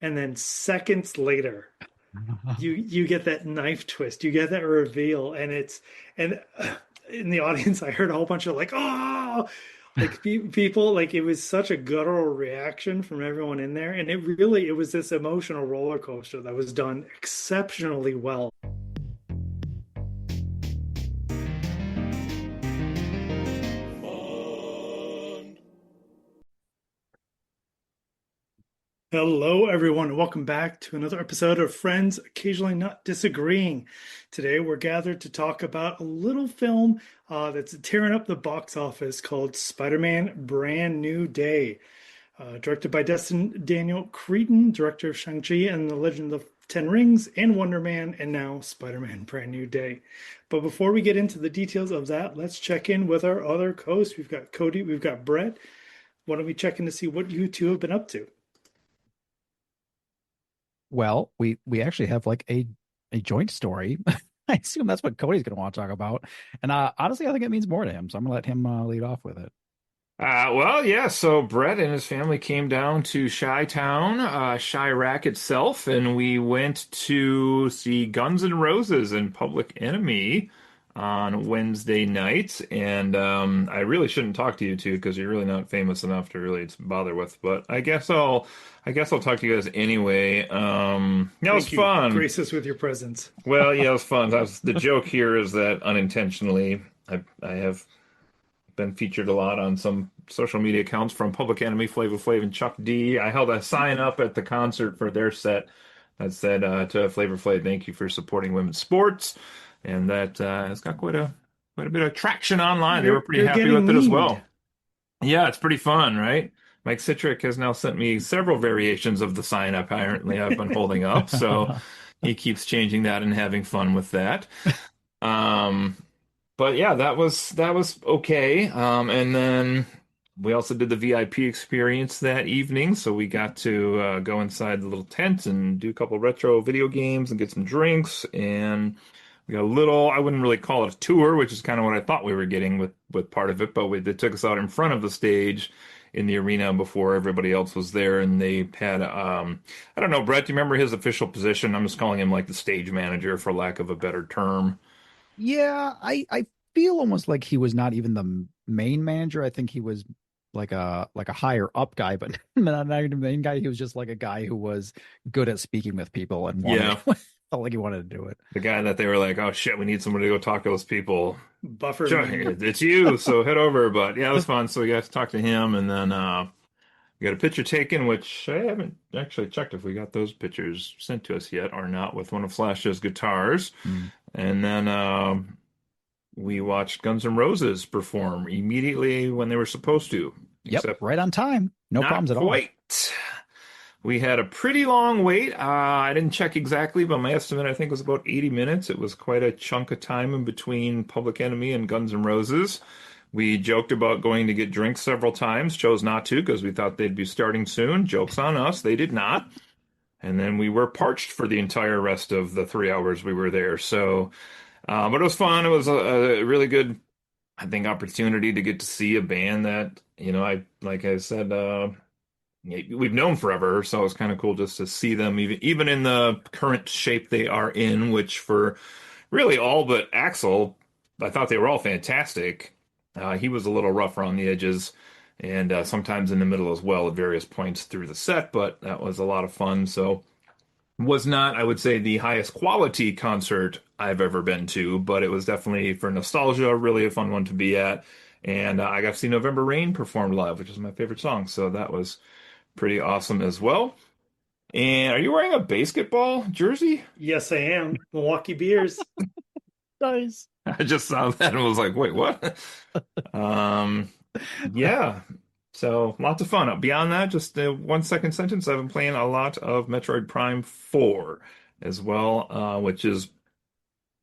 and then seconds later, you get that knife twist, you get that reveal, and in the audience, I heard a whole bunch of like, oh, like people, like it was such a guttural reaction from everyone in there, and it was this emotional roller coaster that was done exceptionally well. Hello, everyone, and welcome back to another episode of Friends Occasionally Not Disagreeing. Today, we're gathered to talk about a little film that's tearing up the box office called Spider-Man Brand New Day. Directed by Destin Daniel Cretton, director of Shang-Chi and the Legend of the Ten Rings, and Wonder Man, and now Spider-Man Brand New Day. But before we get into the details of that, let's check in with our other hosts. We've got Cody, we've got Brett. Why don't we check in to see what you two have been up to? Well, we actually have like a joint story. I assume that's what Cody's going to want to talk about. And honestly, I think it means more to him. So I'm going to let him lead off with it. Well, yeah, so Brett and his family came down to Chi-Town, Chirac itself, and we went to see Guns N' Roses and Public Enemy on Wednesday night. And I really shouldn't talk to you two because you're really not famous enough to really bother with. But I guess I'll talk to you guys anyway. That was Thank you. fun. Grace us with your presence. Well, yeah, it was fun. The joke here is that unintentionally, I have been featured a lot on some social media accounts from Public Enemy, Flavor Flav, and Chuck D. I held a sign up at the concert for their set that said to Flavor Flav, "Thank you for supporting women's sports," and that has got quite a bit of traction online. They were pretty You're happy getting with it as memed. well. Yeah, it's pretty fun, right? Mike Citrick has now sent me several variations of the sign apparently I've been holding up, so he keeps changing that and having fun with that. Um, but yeah, that was okay. And then we also did the VIP experience that evening, so we got to go inside the little tent and do a couple retro video games and get some drinks. And we got a little, I wouldn't really call it a tour, which is kind of what I thought we were getting with part of it, but they took us out in front of the stage in the arena before everybody else was there, and they had I don't know, Brett, do you remember his official position? I'm just calling him like the stage manager for lack of a better term. Yeah, I feel almost like he was not even the main manager. I think he was like a higher up guy, but not even the main guy. He was just like a guy who was good at speaking with people and wanted Yeah. felt like he wanted to do it. The guy that they were like, oh shit, we need somebody to go talk to those people. Buffer Sure, me. it's you, so head over. But yeah, it was fun. So we got to talk to him, and then we got a picture taken, which I haven't actually checked if we got those pictures sent to us yet or not with one of Flash's guitars. Mm. And then we watched Guns N' Roses perform immediately when they were supposed to, Yep, except right on time. No not problems at all. quite. We had a pretty long wait. I didn't check exactly, but my estimate I think was about 80 minutes. It was quite a chunk of time in between Public Enemy and Guns N' Roses. We joked about going to get drinks several times, chose not to because we thought they'd be starting soon. Joke's on us, they did not. And then we were parched for the entire rest of the 3 hours we were there. So, but it was fun. It was a really good, I think, opportunity to get to see a band that, like I said, we've known forever, so it's kind of cool just to see them even in the current shape they are in, which for really all but Axel, I thought they were all fantastic. He was a little rough around the edges and sometimes in the middle as well at various points through the set, but that was a lot of fun. So was not, I would say, the highest quality concert I've ever been to, but it was definitely for nostalgia, really a fun one to be at. And I got to see November Rain performed live, which is my favorite song. So that was pretty awesome as well. And are you wearing a basketball jersey? Yes, I am. Milwaukee Beers. Nice. I just saw that and was like, wait, what? Um, yeah. So lots of fun. Beyond that, just a 1 second sentence. I've been playing a lot of Metroid Prime 4 as well, which is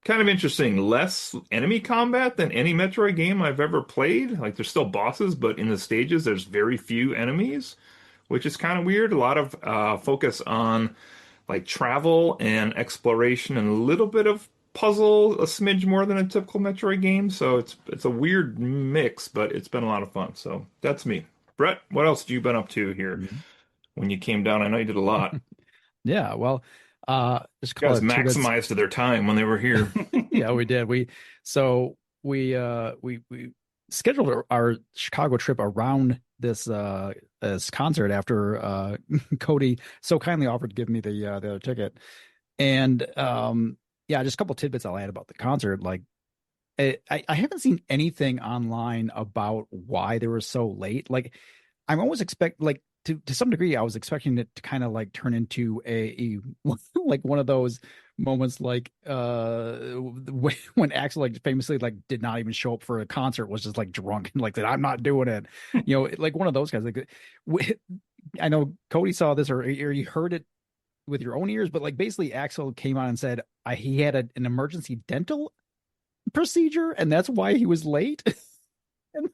kind of interesting. Less enemy combat than any Metroid game I've ever played. Like there's still bosses, but in the stages, there's very few enemies, which is kind of weird. A lot of focus on like travel and exploration and a little bit of puzzle, a smidge more than a typical Metroid game. So it's a weird mix, but it's been a lot of fun. So that's me. Brett, what else have you been up to here Mhm. when you came down? I know you did a lot. Yeah, well, just a You couple guys of tidbits. maximized their time when they were here. Yeah, we did. So we scheduled our Chicago trip around this concert after Cody so kindly offered to give me the other ticket. And yeah, just a couple tidbits I'll add about the concert. Like I haven't seen anything online about why they were so late. Like I'm always expect like to some degree I was expecting it to kind of like turn into a like one of those moments like when Axel like famously like did not even show up for a concert, was just like drunk and like said I'm not doing it. Like one of those guys. Like I know Cody saw this or you heard it with your own ears, but like basically Axel came on and said he had an emergency dental procedure and that's why he was late. And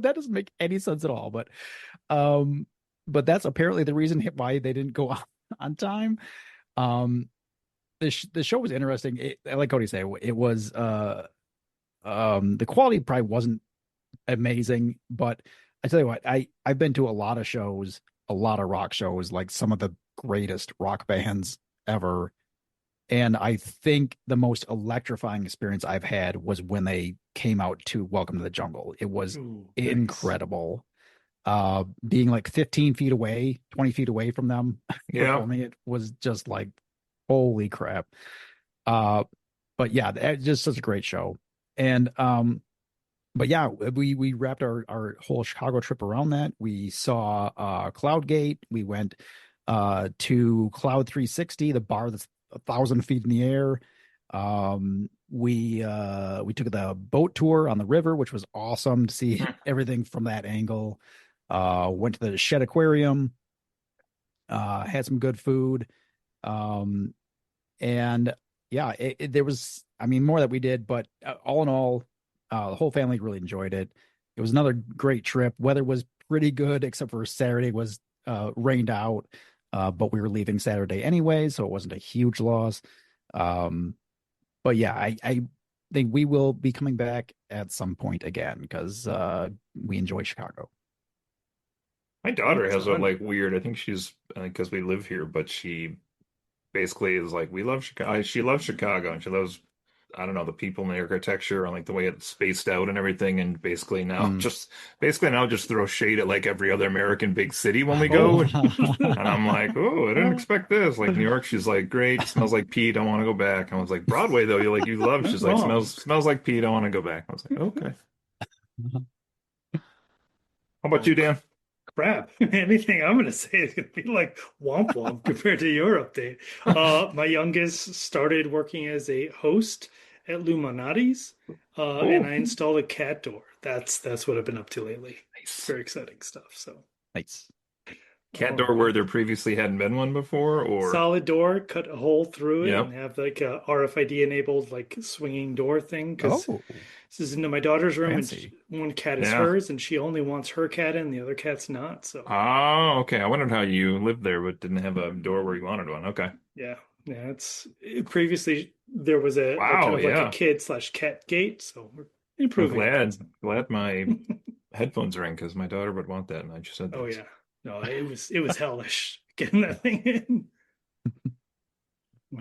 that doesn't make any sense at all. Um, but that's apparently the reason why they didn't go on time. Um, the show was interesting. Like Cody said, it was the quality probably wasn't amazing, but I tell you what, I've been to a lot of shows, a lot of rock shows, like some of the greatest rock bands ever. And I think the most electrifying experience I've had was when they came out to Welcome to the Jungle. It was Ooh, nice. incredible. Being like 15 feet away, 20 feet away from them Yeah. performing it was just like, holy crap. Uh, but yeah, just such a great show. And but yeah, we wrapped our whole Chicago trip around that. We saw Cloud Gate. We went to Cloud 360, the bar that's 1,000 feet in the air. We took the boat tour on the river, which was awesome to see everything from that angle. Went to the Shed Aquarium, had some good food. Um, and yeah, there was, I mean, more that we did, but all in all, the whole family really enjoyed it. It was another great trip. Weather was pretty good, except for Saturday was rained out, but we were leaving Saturday anyway, so it wasn't a huge loss. Um, but yeah, I think we will be coming back at some point again because we enjoy Chicago. My daughter Right has a on. like weird, I think she's because we live here, but she basically is like, we love Chicago. She loves Chicago and she loves, I don't know, the people and the architecture and like the way it's spaced out and everything. And Mm. basically now just throw shade at like every other American big city when we Oh. go. And I'm like, oh, I didn't expect this. Like New York, she's like, great, smells like Pete. I want to go back. I was like, Broadway though, you love. Not She's like, wrong. smells like Pete. I want to go back. I was like, okay. How about Well, you, Dan? crap. Anything I'm going to say is going to be like womp womp compared to your update. My youngest started working as a host at Luminati's, and Oh, I installed a cat door. That's what I've been up to lately. nice. Very exciting stuff. So, Nice. Cat all door where right. there previously hadn't been one before, or Solid door, cut a hole through it, and yep. have like a RFID enabled like swinging door thing. Because Oh, this is into my daughter's room, and fancy. one cat is Yeah. hers, and she only wants her cat in, the other cat's not. So. Oh, okay. I wondered how you lived there but didn't have a door where you wanted one. Okay. Yeah, yeah. Previously there was a like kind Wow, of like a yeah. kid slash cat gate, so we're I'm improving upon glad my headphones ring because my daughter would want that and I just said Oh that. yeah, no, it was hellish getting that thing in.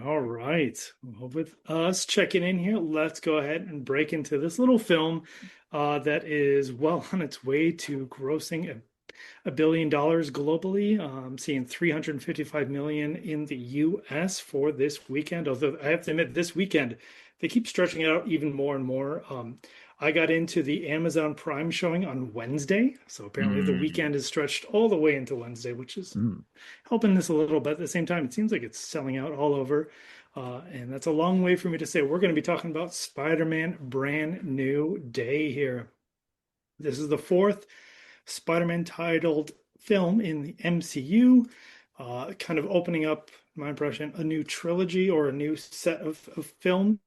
All right. Well, with us checking in here, let's go ahead and break into this little film that is well on its way to grossing $1 billion globally, seeing 355 million in the US for this weekend. Although I have to admit, this weekend they keep stretching it out even more and more. I got into the Amazon Prime showing on Wednesday, so apparently the Mm. weekend is stretched all the way into Wednesday, which is Mm. helping this a little bit. At the same time, it seems like it's selling out all over. And that's a long way for me to say we're going to be talking about Spider-Man Brand New Day here. This is the fourth Spider-Man titled film in the MCU, kind of opening up, in my impression, a new trilogy or a new set of film.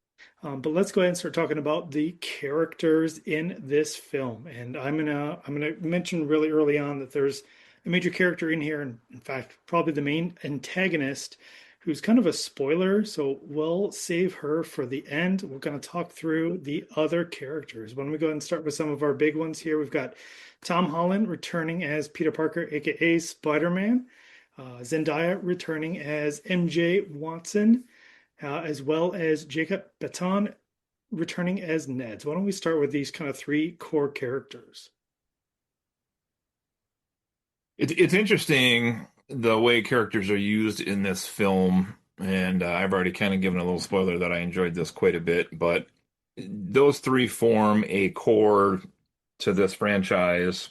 But let's go ahead and start talking about the characters in this film. And I'm gonna mention really early on that there's a major character in here, and in fact, probably the main antagonist, who's kind of a spoiler. So we'll save her for the end. We're going to talk through the other characters. Why don't we go ahead and start with some of our big ones here? We've got Tom Holland returning as Peter Parker, aka Spider-Man. Zendaya returning as MJ Watson, as well as Jacob Baton returning as Ned. So why don't we start with these kind of three core characters? It's interesting the way characters are used in this film, and I've already kind of given a little spoiler that I enjoyed this quite a bit, but those three form a core to this franchise,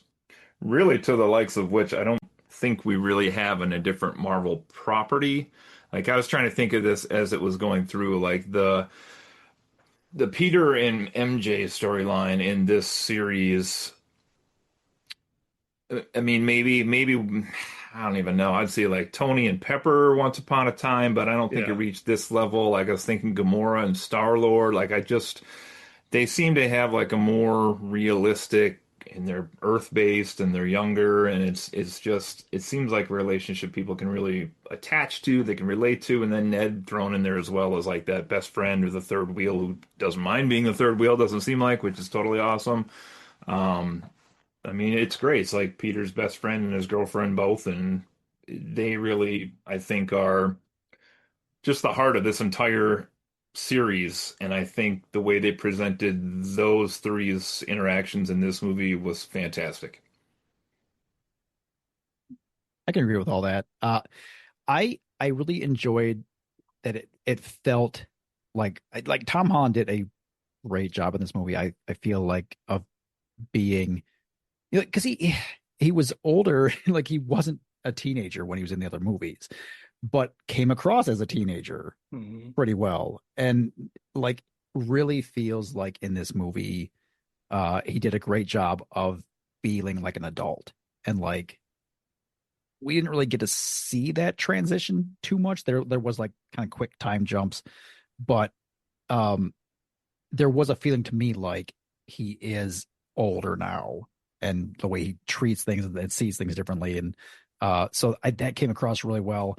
really to the likes of which I don't think we really have in a different Marvel property. Like I was trying to think of this as it was going through, like the Peter and MJ storyline in this series. I mean, maybe I don't even know. I'd say like Tony and Pepper once upon a time, but I don't think it Yeah. reached this level. Like I was thinking Gamora and Star-Lord. Like I just they seem to have like a more realistic and they're earth-based and they're younger and it's just it seems like a relationship people can really attach to, they can relate to, and then Ned thrown in there as well as like that best friend or the third wheel who doesn't mind being the third wheel, doesn't seem like, which is totally awesome. Um, I mean, it's great. It's like Peter's best friend and his girlfriend both, and they really, I think, are just the heart of this entire series. And I think the way they presented those three's interactions in this movie was fantastic. I can agree with all that. I really enjoyed that it felt like Tom Holland did a great job in this movie. I feel like of being, because he was older, like he wasn't a teenager when he was in the other movies, but came across as a teenager Mhm. pretty well, and like really feels like in this movie, he did a great job of feeling like an adult, and like we didn't really get to see that transition too much. There was like kind of quick time jumps, but um there was a feeling to me like he is older now, and the way he treats things and sees things differently, and that came across really well.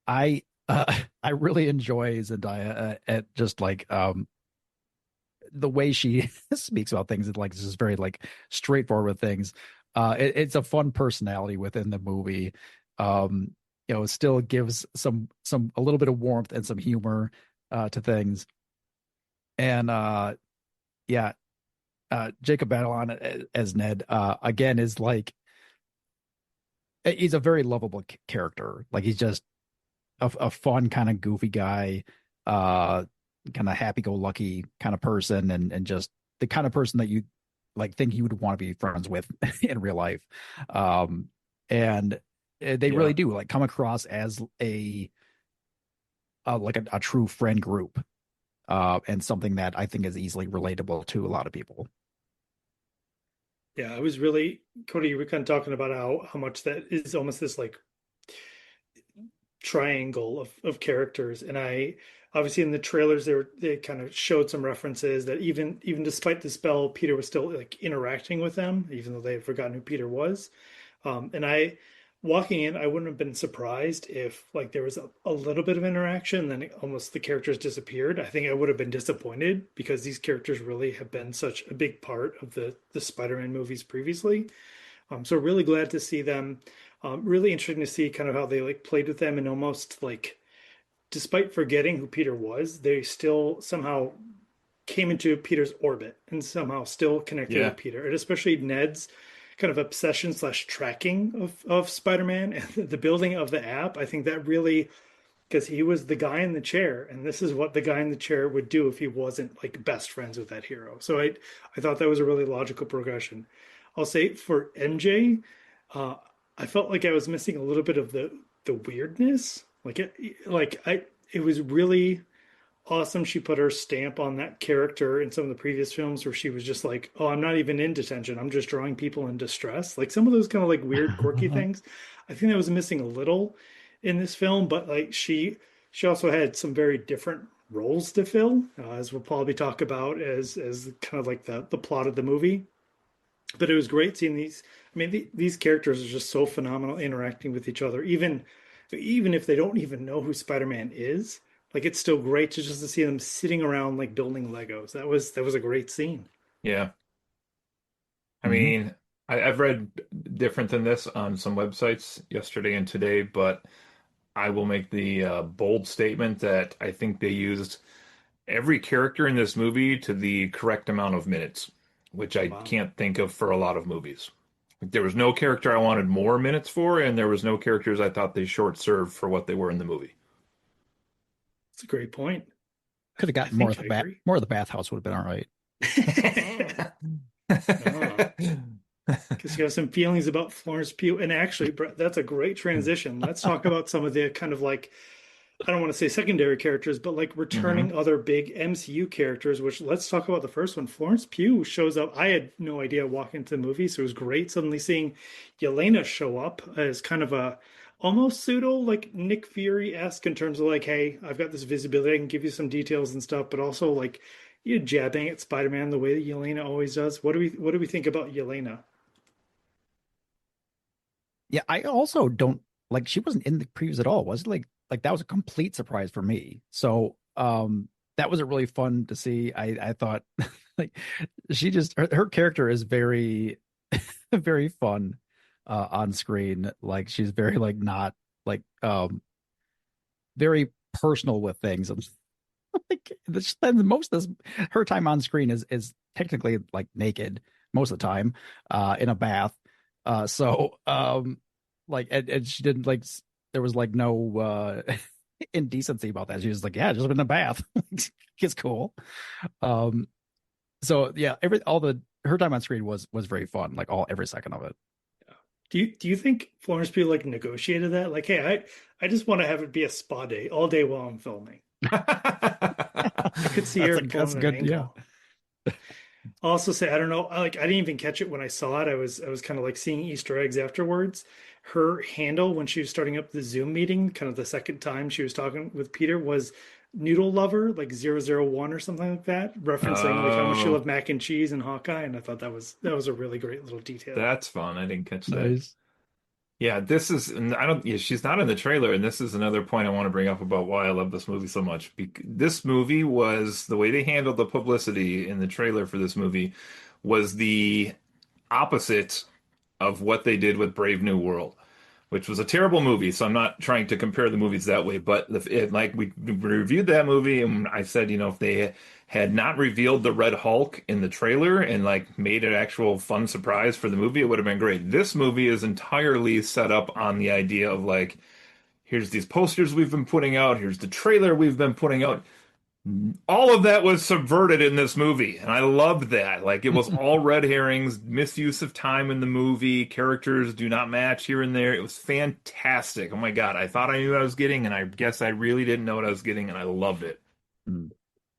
I I really enjoy Zendaya at just like the way she speaks about things. It like is just very like straightforward with things. It's a fun personality within the movie. It still gives some a little bit of warmth and some humor to things. And yeah, Jacob Batalon as Ned again is like he's a very lovable character. Like he's just a fun kind of goofy guy, uh, kind of happy-go-lucky kind of person, and just the kind of person that you like think you would want to be friends with in real life. Um, and they Yeah. really do like come across as like a true friend group, and something that I think is easily relatable to a lot of people. Yeah, I was really, Cody, you were kind of talking about how much that is almost this like triangle of characters. And I obviously in the trailers they kind of showed some references that even despite the spell, Peter was still like interacting with them, even though they had forgotten who Peter was. And I walking in, I wouldn't have been surprised if like there was a little bit of interaction, then almost the characters disappeared. I think I would have been disappointed because these characters really have been such a big part of the Spider-Man movies previously. So really glad to see them. Really interesting to see kind of how they like played with them and almost like, despite forgetting who Peter was, they still somehow came into Peter's orbit and somehow still connected Yeah. with Peter. And especially Ned's kind of obsession slash tracking of Spider-Man and the building of the app. I think that really, because he was the guy in the chair, and this is what the guy in the chair would do if he wasn't like best friends with that hero. So I thought that was a really logical progression. I'll say for MJ, uh, I felt like I was missing a little bit of the weirdness. It was really awesome. She put her stamp on that character in some of the previous films where she was just like, "Oh, I'm not even in detention. I'm just drawing people in distress." Like some of those kind of like weird, quirky things. I think that was missing a little in this film, but like she also had some very different roles to fill, as we'll probably talk about as kind of like the plot of the movie. But it was great seeing these. I mean, these characters are just so phenomenal interacting with each other, even if they don't even know who Spider-Man is. Like it's still great to just to see them sitting around like building Legos. That was a great scene. Yeah. I Hmm. mean, I've read different than this on some websites yesterday and today, but I will make the bold statement that I think they used every character in this movie to the correct amount of minutes, which I Wow, can't think of for a lot of movies. There was no character I wanted more minutes for, and there was no characters I thought they short served for what they were in the movie. that's a great point. Could have I gotten more of think the I agree. more of the bathhouse would have been all right. Ah, because you have some feelings about Florence Pugh, and actually, Brett, that's a great transition. Let's talk about some of the kind of like I don't want to say secondary characters, but like hmm returning other big MCU characters, which let's talk about the first one. Florence Pugh shows up. I had no idea walking into the movie, so it was great suddenly seeing Yelena show up as kind of a almost pseudo like Nick Fury-esque in terms of like, hey, I've got this visibility, I can give you some details and stuff, but also like you jabbing at Spider-Man the way that Yelena always does. What do we think about Yelena? Yeah, I also don't like she wasn't in the previews at all. Was it like that was a complete surprise for me. So that was a really fun to see. I thought like she just her character is very very fun on screen. Like she's very like not like very personal with things. And like she spends most of her time on screen is technically like naked most of the time in a bath. So like and she didn't like there was like no indecency about that. She was like, yeah, just in a bath. It's cool. Um so yeah, every all the her time on screen was very fun, like all every second of it. Do you think Florence Pugh like negotiated that? Like, hey, I just want to have it be a spa day all day while I'm filming. I could see her That's pulling an good. Yeah. angle. I'll also say I don't know. I didn't even catch it when I saw it. I was kind of like seeing Easter eggs afterwards. Her handle when she was starting up the Zoom meeting, kind of the second time she was talking with Peter, was Noodle Lover, like 001 or something like that, referencing like how much she Oh, loved mac and cheese and Hawkeye. And I thought that was a really great little detail. that's fun. I didn't catch that. Nice. Yeah, this is, and I don't, yeah, she's not in the trailer, and this is another point I want to bring up about why I love this movie so much. This movie was the way they handled the publicity in the trailer for this movie was the opposite of what they did with Brave New World, which was a terrible movie. So I'm not trying to compare the movies that way, but like we reviewed that movie, and I said, if they had not revealed the Red Hulk in the trailer and like made an actual fun surprise for the movie, it would have been great. This movie is entirely set up on the idea of like, here's these posters we've been putting out, here's the trailer we've been putting out. All of that was subverted in this movie, and I loved that. Like it was all red herrings, misuse of time in the movie, characters do not match here and there. It was fantastic. Oh my God, I thought I knew what I was getting, and I guess I really didn't know what I was getting, and I loved it.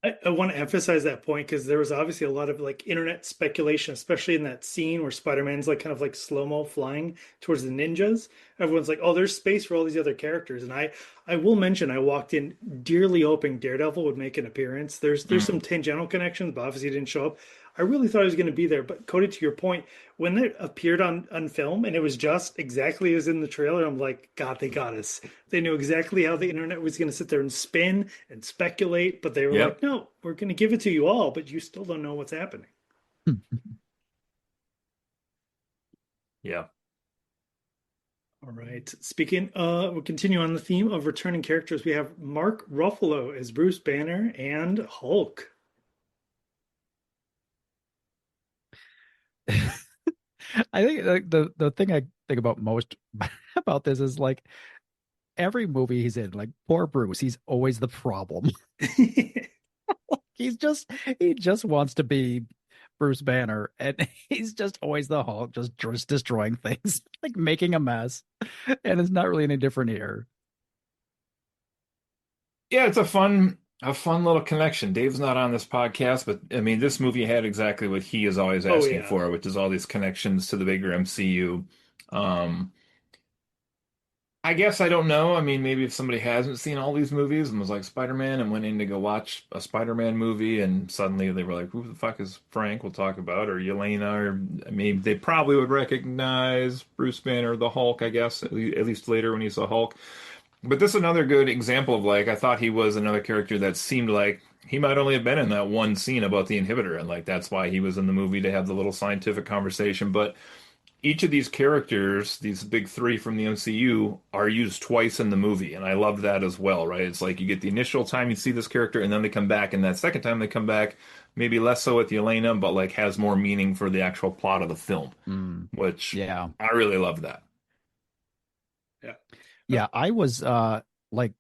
I want to emphasize that point because there was obviously a lot of like internet speculation, especially in that scene where Spider-Man's like kind of like slow-mo flying towards the ninjas. Everyone's like, "Oh, there's space for all these other characters." And I will mention I walked in dearly hoping Daredevil would make an appearance. There's some Mm. tangential connections, but obviously he didn't show up. I really thought he was going to be there. But Cody, to your point, when it appeared on film and it was just exactly as in the trailer, I'm like, God, they got us. They knew exactly how the internet was going to sit there and spin and speculate, but they were Yep. like, no, we're going to give it to you all, but you still don't know what's happening. Yeah. All right. Speaking, we'll continue on the theme of returning characters. We have Mark Ruffalo as Bruce Banner and Hulk. I think like the thing I think about most about this is like every movie he's in, like poor Bruce, he's always the problem. He's just he just wants to be Bruce Banner, and he's just always the Hulk, just destroying things, like making a mess, and it's not really any different here. Yeah, it's a fun little connection. Dave's not on this podcast, but I mean, this movie had exactly what he is always Oh asking yeah. for, which is all these connections to the bigger MCU. Um, I guess I don't know. I mean, maybe if somebody hasn't seen all these movies and was like Spider-Man and went in to go watch a Spider-Man movie and suddenly they were like, who the fuck is Frank we'll talk about, or Yelena, or I mean, they probably would recognize Bruce Banner, the Hulk, I guess, at least later when he saw Hulk. But this is another good example of like, I thought he was another character that seemed like he might only have been in that one scene about the inhibitor, and like that's why he was in the movie to have the little scientific conversation. But each of these characters, these big three from the MCU, are used twice in the movie, and I love that as well, right? It's like you get the initial time you see this character, and then they come back, and that second time they come back, maybe less so with Yelena, but like has more meaning for the actual plot of the film, Mm, which yeah. I really love that. Yeah. Yeah, I was like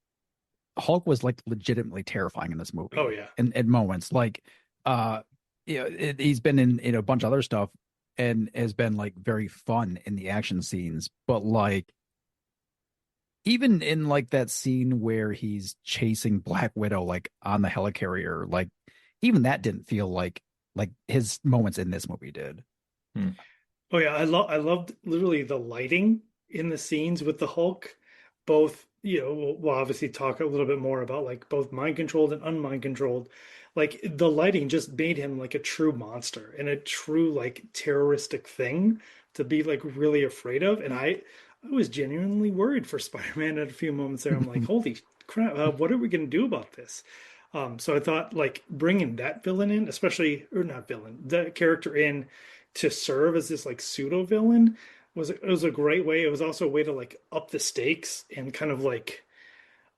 Hulk was like legitimately terrifying in this Oh movie yeah. in moments. Like uh he's been in a bunch of other stuff and has been like very fun in the action scenes, but like even in like that scene where he's chasing Black Widow like on the helicarrier, like even that didn't feel like his moments in this movie did. Hmm. Oh yeah, I loved literally the lighting in the scenes with the Hulk. Both, we'll obviously talk a little bit more about like both mind controlled and unmind controlled. Like the lighting just made him like a true monster and a true like terroristic thing to be like really afraid of. And I was genuinely worried for Spider-Man at a few moments there. I'm like, holy crap, what are we going to do about this? So I thought like bringing that villain in, especially or not villain, the character in to serve as this like pseudo villain was a great way. It was also a way to like up the stakes and kind of like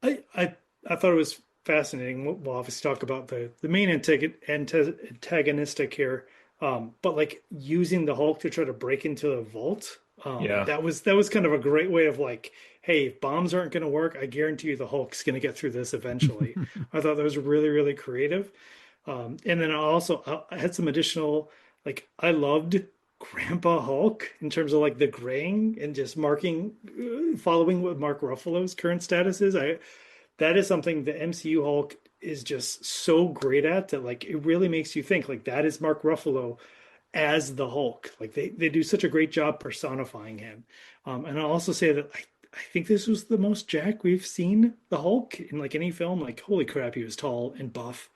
I I I thought it was fascinating. We'll obviously talk about the main antagonistic here, but like using the Hulk to try to break into the vault. Yeah. That was kind of a great way of like, hey, if bombs aren't going to work, I guarantee you the Hulk's going to get through this eventually. I thought that was really really creative. And then I had some additional, like, I loved Grandpa Hulk in terms of like the graying and just following what Mark Ruffalo's current status is. That is something the MCU Hulk is just so great at that, like, it really makes you think, like, that is Mark Ruffalo as the Hulk. Like, they do such a great job personifying him. And I'll also say that I think this was the most Jack we've seen the Hulk in like any film. Like, holy crap, he was tall and buff.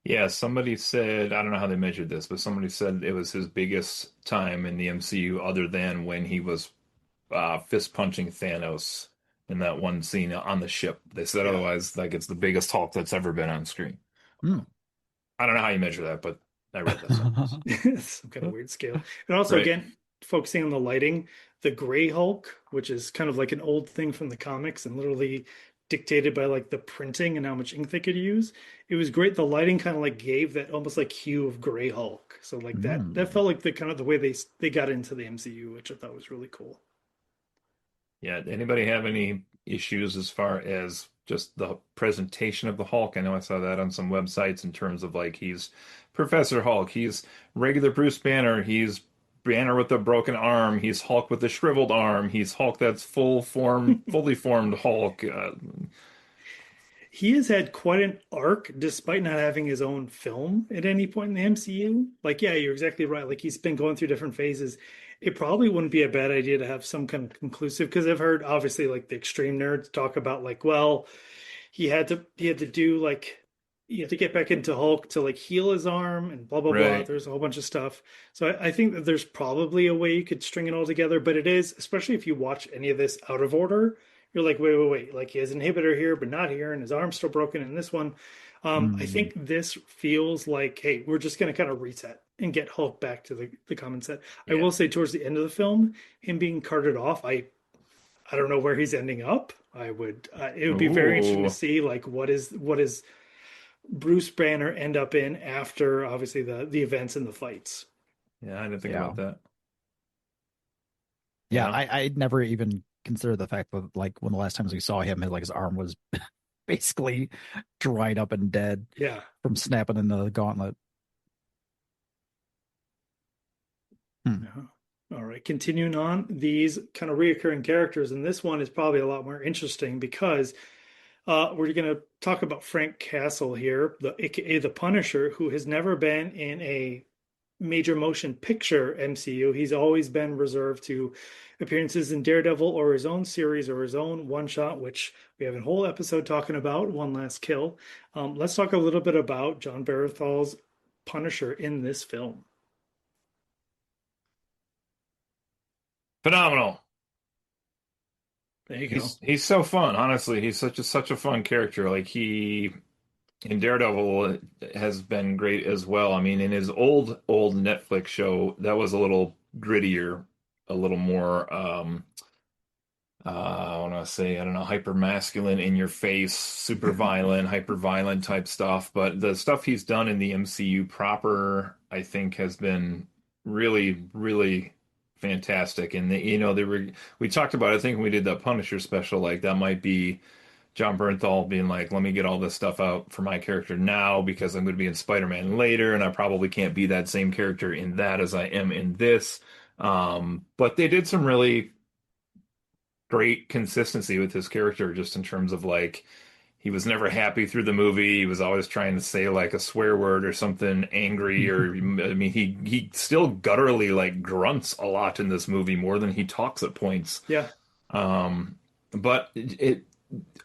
Yeah, somebody said, I don't know how they measured this, but somebody said it was his biggest time in the MCU other than when he was fist punching Thanos in that one scene on the ship. They said Yeah. otherwise, like it's the biggest Hulk that's ever been on screen. Mm. I don't know how you measure that, but I read that someplace. Some kind of weird scale. And also, Right. again, focusing on the lighting, the Gray Hulk, which is kind of like an old thing from the comics and literally dictated by like the printing and how much ink they could use. It was great. The lighting kind of like gave that almost like hue of Gray Hulk. So like that Mm. felt like the kind of the way they got into the MCU, which I thought was really cool. Yeah. Anybody have any issues as far as just the presentation of the Hulk? I know I saw that on some websites in terms of like he's Professor Hulk, he's regular Bruce Banner, he's Banner with a broken arm, he's Hulk with a shriveled arm, he's Hulk that's fully formed Hulk. He has had quite an arc despite not having his own film at any point in the MCU. Like, yeah, you're exactly right. Like, he's been going through different phases. It probably wouldn't be a bad idea to have some kind of conclusive, because I've heard obviously like the extreme nerds talk about like, well, he had to do like he had to get back into Hulk to like heal his arm and blah blah blah. Right. There's a whole bunch of stuff. So I think that there's probably a way you could string it all together, but it is, especially if you watch any of this out of order, you're like, wait, wait, wait. Like he has an inhibitor here, but not here, and his arm's still broken in this one. I Mm. think this feels like, hey, we're just gonna kind of reset and get Hulk back to the common set. I Yeah. will say towards the end of the film, him being carted off, I don't know where he's ending up. It would be very interesting to Ooh. see like what is Bruce Banner end up in after obviously the events and the fights. Yeah, I didn't think Yeah. about that. Yeah, Yeah. I'd never even considered the fact that like when the last times we saw him, his arm was basically dried up and dead Yeah. from snapping into the gauntlet. Hmm. Yeah. All right. Continuing on, these kind of reoccurring characters, and this one is probably a lot more interesting because we're going to talk about Frank Castle here, the AKA the Punisher, who has never been in a major motion picture MCU. He's always been reserved to appearances in Daredevil or his own series or his own one shot, which we have a whole episode talking about, One Last Kill. Let's talk a little bit about John Barenthal's Punisher in this film. Phenomenal. There you go. He's so fun, honestly. He's such a fun character. Like he in Daredevil has been great as well. I mean, in his old Netflix show, that was a little grittier, a little more I want to say, I don't know, hyper masculine, in your face, super violent, hyper violent type stuff. But the stuff he's done in the MCU proper, I think, has been really, really fantastic. And we talked about, I think when we did the Punisher special, like that might be John Bernthal being like, let me get all this stuff out for my character now because I'm going to be in Spider-Man later, and I probably can't be that same character in that as I am in this. But they did some really great consistency with his character, just in terms of like he was never happy through the movie. He was always trying to say like a swear word or something angry, or I mean, he still gutturally like grunts a lot in this movie more than he talks at points. Yeah. But it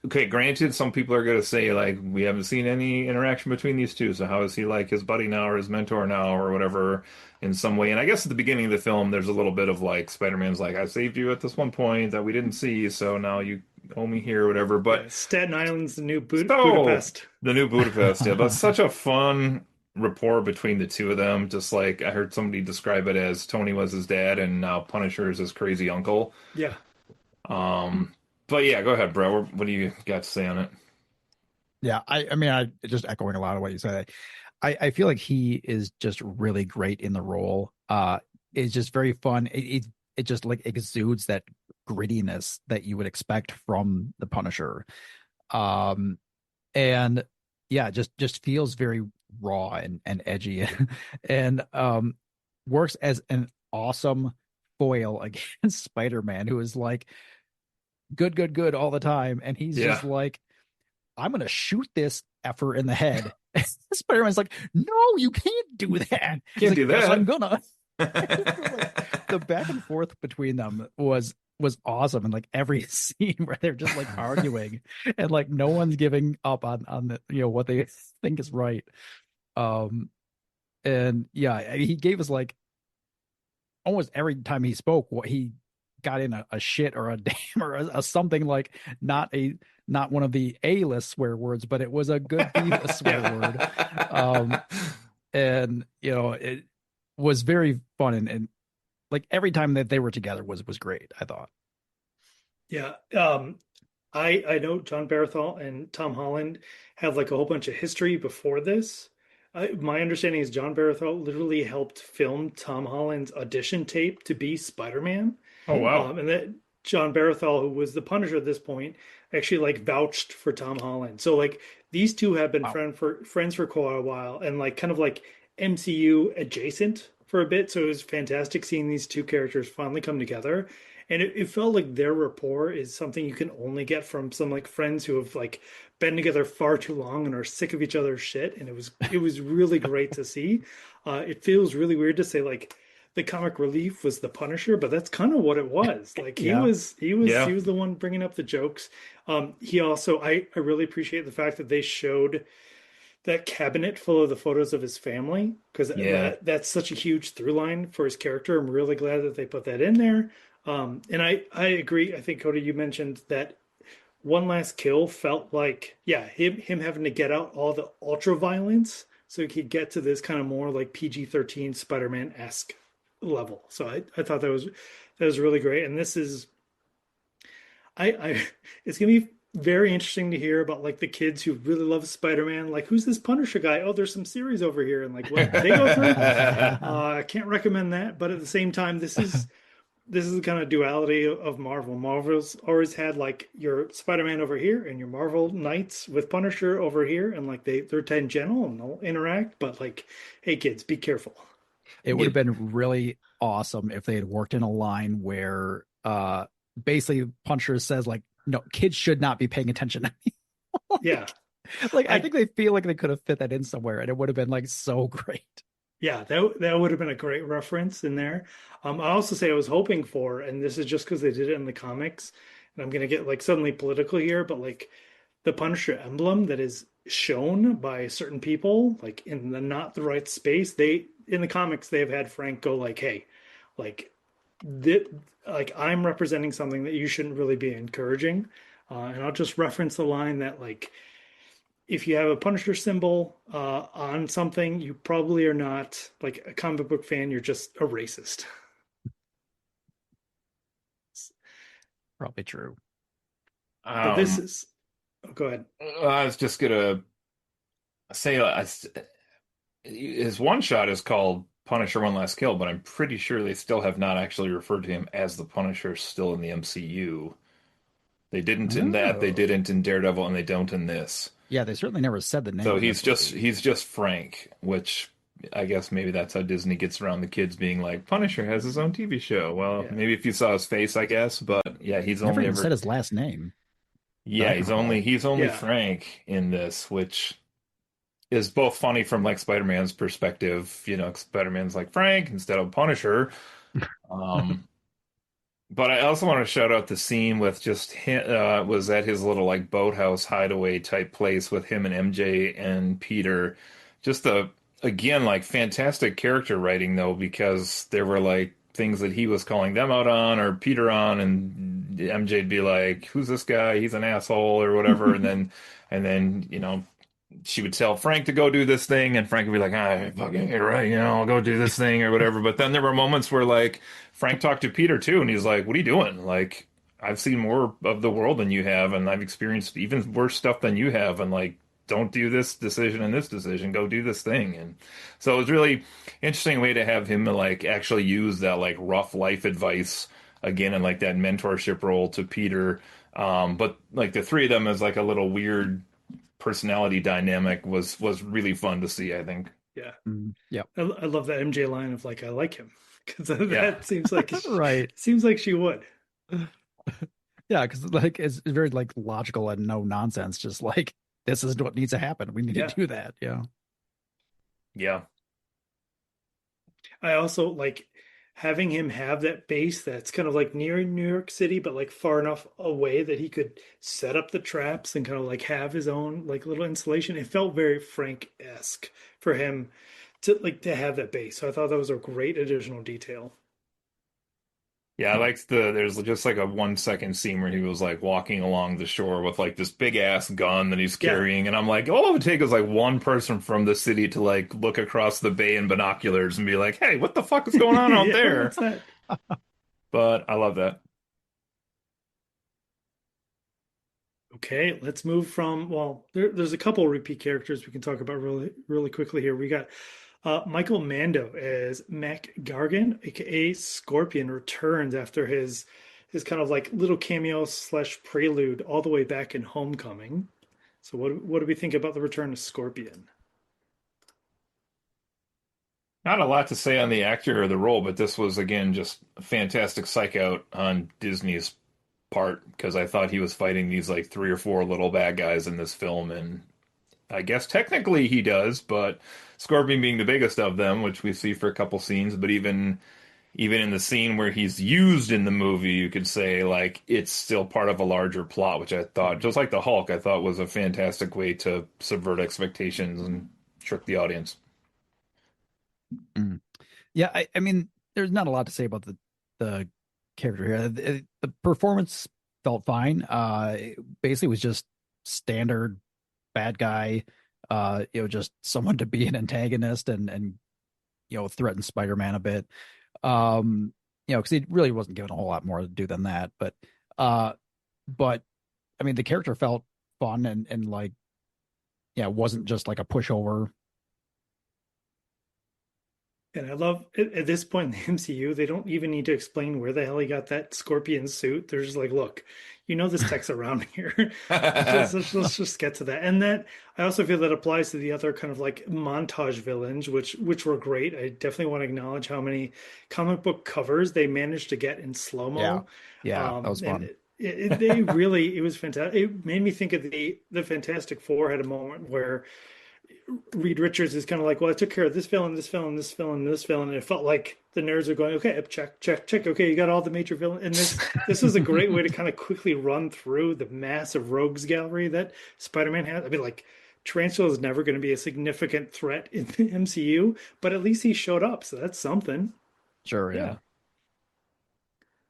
okay, granted, some people are going to say, like, we haven't seen any interaction between these two, so how is he like his buddy now or his mentor now or whatever in some way? And I guess at the beginning of the film, there's a little bit of like Spider-Man's like, I saved you at this one point that we didn't see, so now you owe me here or whatever. But Yeah. Staten Island's the new so Budapest. the new Budapest, yeah, but such a fun rapport between the two of them. Just like I heard somebody describe it as Tony was his dad and now Punisher is his crazy uncle. Yeah. Um, but yeah, go ahead, bro. What do you got to say on it? Yeah, I mean, I just echoing a lot of what you said. I feel like he is just really great in the role. It's just very fun. It just like exudes that grittiness that you would expect from the Punisher. Um, and yeah, just feels very raw and edgy, and works as an awesome foil against Spider-Man, who is like good, good, good all the time, and he's Yeah. just like, I'm gonna shoot this effer in the head. Spider-Man's like, no, you can't do that. He's Can't like, do yes, I'm that. gonna. Like, the back and forth between them was awesome, and like every scene where they're just like arguing, and like no one's giving up on the what they think is right. Um, and yeah, he gave us like almost every time he spoke, what he got in a shit or a damn or a something like not one of the A-list swear words, but it was a good B-list swear word. Um, and it was very fun, and like every time that they were together was great, I thought. Yeah. I know John Bernthal and Tom Holland have like a whole bunch of history before this. My understanding is John Bernthal literally helped film Tom Holland's audition tape to be Spider-Man. Oh wow. And that John Bernthal, who was the Punisher at this point, actually like vouched for Tom Holland. So like these two have been Wow. friends for quite a while, and like kind of like MCU adjacent for a bit. So it was fantastic seeing these two characters finally come together. And it felt like their rapport is something you can only get from some like friends who have like been together far too long and are sick of each other's shit. And it was really great to see. It feels really weird to say like the comic relief was the Punisher, but that's kind of what it was. Like he Yeah. was he was Yeah. he was the one bringing up the jokes. He also I really appreciate the fact that they showed that cabinet full of the photos of his family, because Yeah. that's such a huge through line for his character. I'm really glad that they put that in there. And I agree. I think Cody, you mentioned that one last kill felt like, yeah, him having to get out all the ultra violence so he could get to this kind of more like PG-13 Spider-Man esque level. So I thought that was really great. And this is I it's gonna be very interesting to hear about like the kids who really love Spider-Man. Like, who's this Punisher guy? Oh, there's some series over here, and like what they go through. I can't recommend that, but at the same time, this is the kind of duality of Marvel. Marvel's always had like your Spider-Man over here and your Marvel Knights with Punisher over here, and like they're tangential and they'll interact, but like, hey kids, be careful. It would Yeah. have been really awesome if they had worked in a line where basically Punisher says like, no, kids should not be paying attention. Yeah, Like I I think they feel like they could have fit that in somewhere, and it would have been like so great. yeah, that would have been a great reference in there. I also say I was hoping for, and this is just because they did it in the comics, and I'm gonna get like suddenly political here, but like the Punisher emblem that is shown by certain people, like in the not the right space, they in the comics they've had Frank go like, hey, like that, like I'm representing something that you shouldn't really be encouraging. And I'll just reference the line that like if you have a Punisher symbol on something, you probably are not like a comic book fan. You're just a racist. Probably true. But this Um, is, oh, go ahead. I was just gonna say his one shot is called Punisher One Last Kill, but I'm pretty sure they still have not actually referred to him as the Punisher still in the MCU. They didn't in that, they Oh. didn't in Daredevil, and they don't in this. Yeah, they certainly never said the name So of it, but he's just Frank, which I guess maybe that's how Disney gets around the kids being like, Punisher has his own TV show. Well, Yeah. maybe if you saw his face, I guess, but yeah, he's never only even ever said his last name that yeah, I can recall. he's only Yeah. Frank in this, which is both funny from like Spider-Man's perspective, Spider-Man's like Frank instead of Punisher. Um, but I also want to shout out the scene with just him, was at his little like boathouse hideaway type place with him and MJ and Peter. Just again, like fantastic character writing though, because there were like things that he was calling them out on or Peter on, and MJ'd be like, "Who's this guy? He's an asshole," or whatever, and then she would tell Frank to go do this thing, and Frank would be like, "Ah, fucking you're right, I'll go do this thing or whatever." But then there were moments where like Frank talked to Peter too, and he's like, "What are you doing? Like, I've seen more of the world than you have, and I've experienced even worse stuff than you have, and like, don't do this decision and this decision. Go do this thing." And so it was really interesting way to have him like actually use that like rough life advice again and like that mentorship role to Peter. But like the three of them as like a little weird personality dynamic was really fun to see, I think. Yeah. Yep. I love that MJ line of like, I like him. Because Yeah. that Right. seems like she would. Yeah, because like it's very like logical and no nonsense. Just like this is what needs to happen. We need to Yeah. do that. Yeah. Yeah. I also like having him have that base that's kind of like near New York City, but like far enough away that he could set up the traps and kind of like have his own like little installation. It felt very Frank-esque for him to have that base. So I thought that was a great additional detail. Yeah, I liked there's just like a 1 second scene where he was like walking along the shore with like this big ass gun that he's Yeah. carrying, and I'm like, all it would take is like one person from the city to like look across the bay in binoculars and be like, hey, what the fuck is going on out Yeah, there? what's that? But I love that. Okay, let's move from, well, there's a couple repeat characters we can talk about really, really quickly here. We got Michael Mando as Mac Gargan, aka Scorpion, returns after his kind of like little cameo slash prelude all the way back in Homecoming. So what do we think about the return of Scorpion? Not a lot to say on the actor or the role, but this was again just a fantastic psych out on Disney's part because I thought he was fighting these like three or four little bad guys in this film, and I guess technically he does, but Scorpion being the biggest of them, which we see for a couple scenes, but even in the scene where he's used in the movie, you could say like it's still part of a larger plot, which I thought, just like the Hulk, I thought was a fantastic way to subvert expectations and trick the audience. Mm. Yeah, I mean, there's not a lot to say about the character here. The performance felt fine. It basically was just standard bad guy. Just someone to be an antagonist and threaten Spider-Man a bit. Because he really wasn't given a whole lot more to do than that. Uh, but I mean, the character felt fun and like, yeah, it wasn't just like a pushover. And I love at this point in the MCU, they don't even need to explain where the hell he got that scorpion suit. They're just like, look, this tech's around here. Let's just get to that. And that I also feel that applies to the other kind of like montage villains, which were great. I definitely want to acknowledge how many comic book covers they managed to get in slow Yeah, mo. yeah, that was And fun. they really it was fantastic. It made me think of the Fantastic Four had a moment where Reed Richards is kind of like, well, I took care of this villain, this villain, this villain, this villain, and it felt like the nerds are going, okay, check, check, check. Okay, you got all the major villains, and this was a great way to kind of quickly run through the massive rogues gallery that Spider-Man has. I mean, like, Tarantula is never going to be a significant threat in the MCU, but at least he showed up, so that's something. Sure, Yeah, yeah.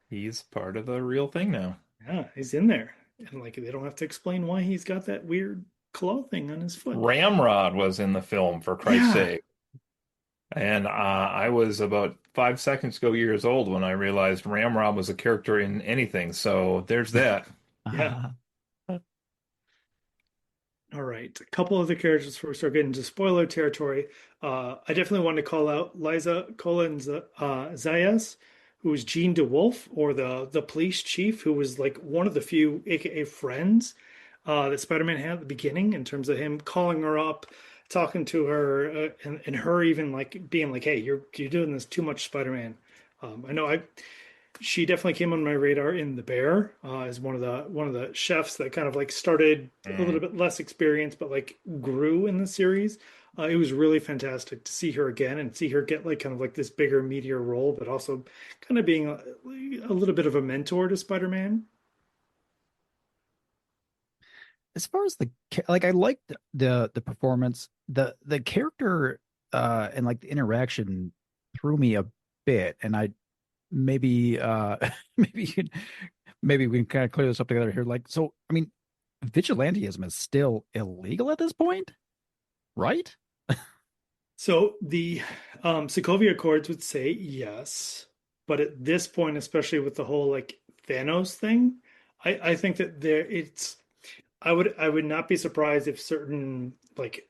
he's part of the real thing now. Yeah, he's in there, and like they don't have to explain why he's got that weird claw thing on his foot. Ramrod was in the film, for Christ's Yeah, sake. And I was about 5 seconds ago years old when I realized Ramrod was a character in anything. So there's that. Yeah. All right. A couple of the characters before we start getting into spoiler territory. I definitely want to call out Liza Collins Zayas, who was Jean DeWolf, or the police chief, who was like one of the few AKA friends that Spider-Man had at the beginning, in terms of him calling her up, talking to her, and her even like being like, "Hey, you're doing this too much, Spider-Man." I know she definitely came on my radar in The Bear, as one of the chefs that kind of like started a little Mm. bit less experienced but like grew in the series. It was really fantastic to see her again and see her get like kind of like this bigger meteor role, but also kind of being a little bit of a mentor to Spider-Man. As far as like, I liked the performance, the character, and like the interaction threw me a bit, and I maybe maybe you could maybe we can kind of clear this up together here. Like, so I mean, vigilantism is still illegal at this point, right? So the Sokovia Accords would say yes, but at this point, especially with the whole like Thanos thing, I think that there it's I would not be surprised if certain like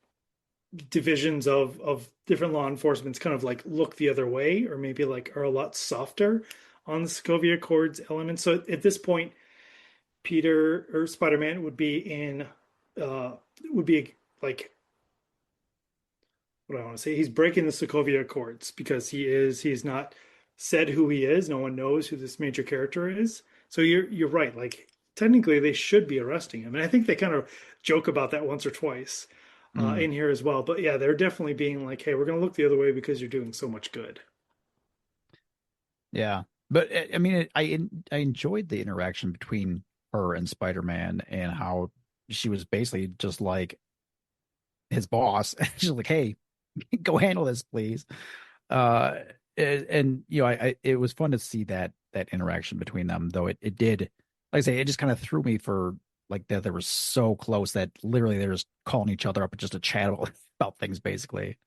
divisions of different law enforcements kind of like look the other way, or maybe like are a lot softer on the Sokovia Accords elements. So at this point, Peter or Spider-Man uh would be like, what do I want to say? He's breaking the Sokovia Accords because he's not said who he is. No one knows who this major character is. So you're right. Like technically, they should be arresting him, and I think they kind of joke about that once or twice Mm, in here as well. But yeah, they're definitely being like, "Hey, we're going to look the other way because you're doing so much good." yeah, but I mean, I enjoyed the interaction between her and Spider-Man and how she was basically just like his boss. She's like, "Hey, go handle this, please." Uh, and you know, it was fun to see that interaction between them, though it did, like I say, it just kind of threw me for like that they were so close that literally they're just calling each other up just to chat about things, basically.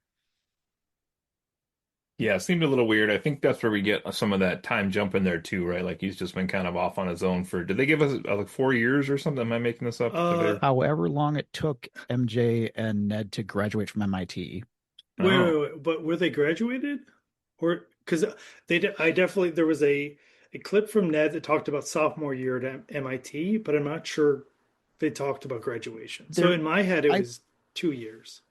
Yeah, it seemed a little weird. I think that's where we get some of that time jump in there too, right? Like he's just been kind of off on his own for, did they give us like 4 years or something? Am I making this up? Did Uh, they? However long it took MJ and Ned to graduate from MIT. Oh, but were they graduated, or because I definitely there was a clip from Ned that talked about sophomore year at MIT, but I'm not sure they talked about graduation. So There, in my head, it I was 2 years.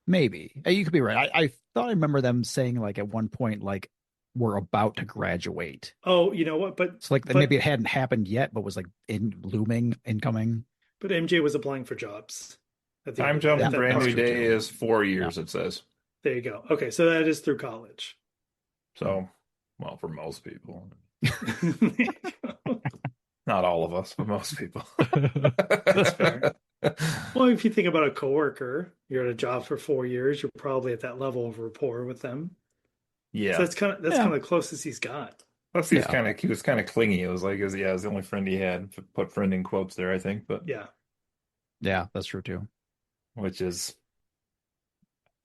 maybe you could be right. I thought I remember them saying like at one point like we're about to graduate. Oh, you know what? So like maybe it hadn't happened yet, but was like in looming, incoming. But MJ was applying for jobs at the end time of jump Yeah, at that brand that's new part. true day too. is four Yeah. years, it says. There you go. Okay, so that is through college. Hmm. So, well, for most people, There you go. not all of us, but most people. That's fair. Well, if you think about a coworker, you're at a job for 4 years, you're probably at that level of rapport with them. So Yeah. that's Yeah. kind of the closest he's got. Plus, Yeah. he was kind of clingy. It was like, yeah, it was the only friend he had. Put friend in quotes there, I think, but Yeah. Yeah, that's true too. which is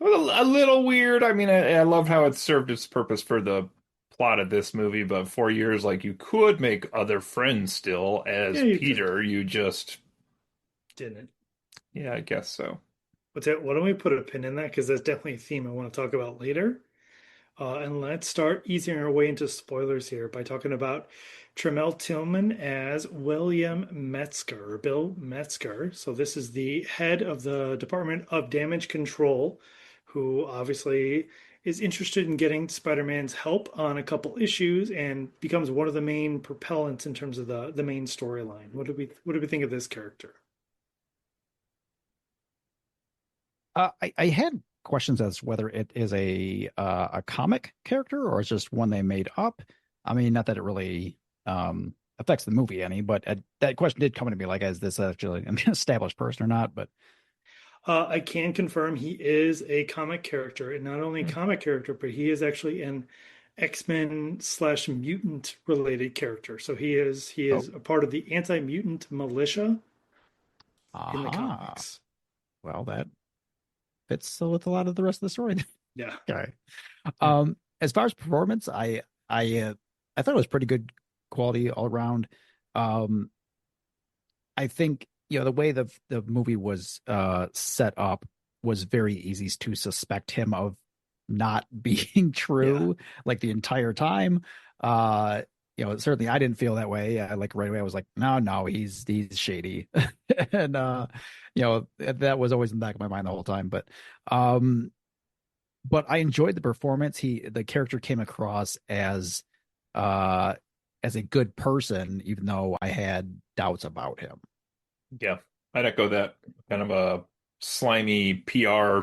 a little weird. I mean, I love how it served its purpose for the plot of this movie, but 4 years, like you could make other friends still Yeah, as you could. Peter. You just, Didn't. yeah, I guess so. Why don't we put a pin in that? Because that's definitely a theme I want to talk about later. And let's start easing our way into spoilers here by talking about Tremel Tillman as William Metzger, or Bill Metzger. So this is the head of the Department of Damage Control, who obviously is interested in getting Spider-Man's help on a couple issues and becomes one of the main propellants in terms of the main storyline. What do we think of this character? I had questions as to whether it is a comic character or it's just one they made up. I mean, not that it really affects the movie any, but that question did come to me like, is this actually an established person or not? But I can confirm he is a comic character, and not only a hmm. comic character, but he is actually an X-Men slash mutant related character. So he is Oh, a part of the anti-mutant militia in the aha. comics. Well, that fits with a lot of the rest of the story. Yeah. Okay. Yeah. As far as performance, I thought it was pretty good quality all around. Um, I think the way the movie was set up was very easy to suspect him of not being Yeah. true like the entire time. Uh, certainly I didn't feel that way. I like right away I was like, no, no, he's shady. And that was always in the back of my mind the whole time. Um but I enjoyed the performance. The character came across uh as a good person, even though I had doubts about him. Yeah, I'd echo that. Kind of a slimy PR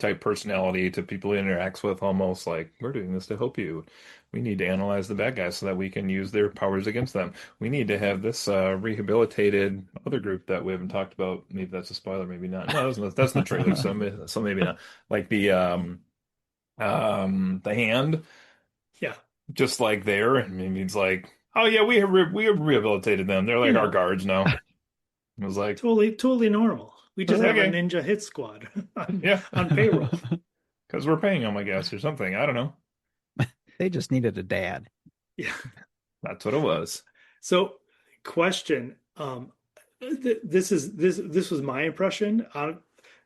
type personality to people he interacts with, almost like, we're doing this to help you. We need to analyze the bad guys so that we can use their powers against them. We need to have this rehabilitated other group that we haven't talked about. Maybe that's a spoiler, maybe not. No, that's in the trailer, so maybe not. Like the hand, Yeah. just like there, and maybe it's like, oh yeah, we have rehabilitated them. They're You like our know, guards now. It was like, totally normal. We just have a okay, ninja hit squad yeah, on payroll. because we're paying them, I guess, or something. I don't know. They just needed a dad. Yeah. That's what it was. So, question. This was my impression.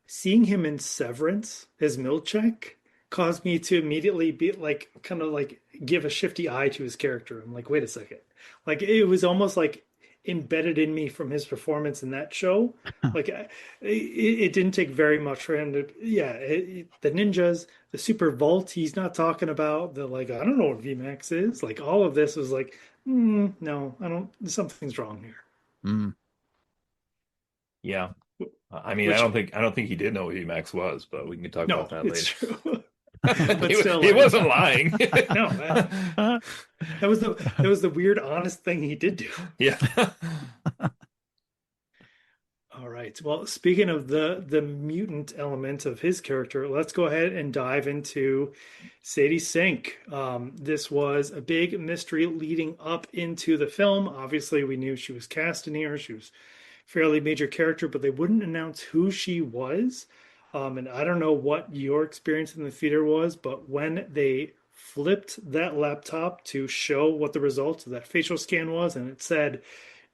Seeing him in Severance as Milchek caused me to immediately be like, kind of like give a shifty eye to his character. I'm like, wait a second. Like it was almost like embedded in me from his performance in that show. Like it didn't take very much for him to, yeah, the ninjas, the super vault he's not talking about, the like, I don't know what VMAX is. Like all of this was like, no, I don't, something's wrong here. Mm. Yeah. I mean, Which, I don't think he did know what Emacs was, but we can talk about no, that it's later. true. But still, He like, wasn't lying. no, that was the weird, honest thing he did do. Yeah. All right. Well, speaking of the mutant element of his character, let's go ahead and dive into Sadie Sink. This was a big mystery leading up into the film. Obviously, we knew she was cast in here. She was a fairly major character, but they wouldn't announce who she was. And I don't know what your experience in the theater was, but when they flipped that laptop to show what the results of that facial scan was, and it said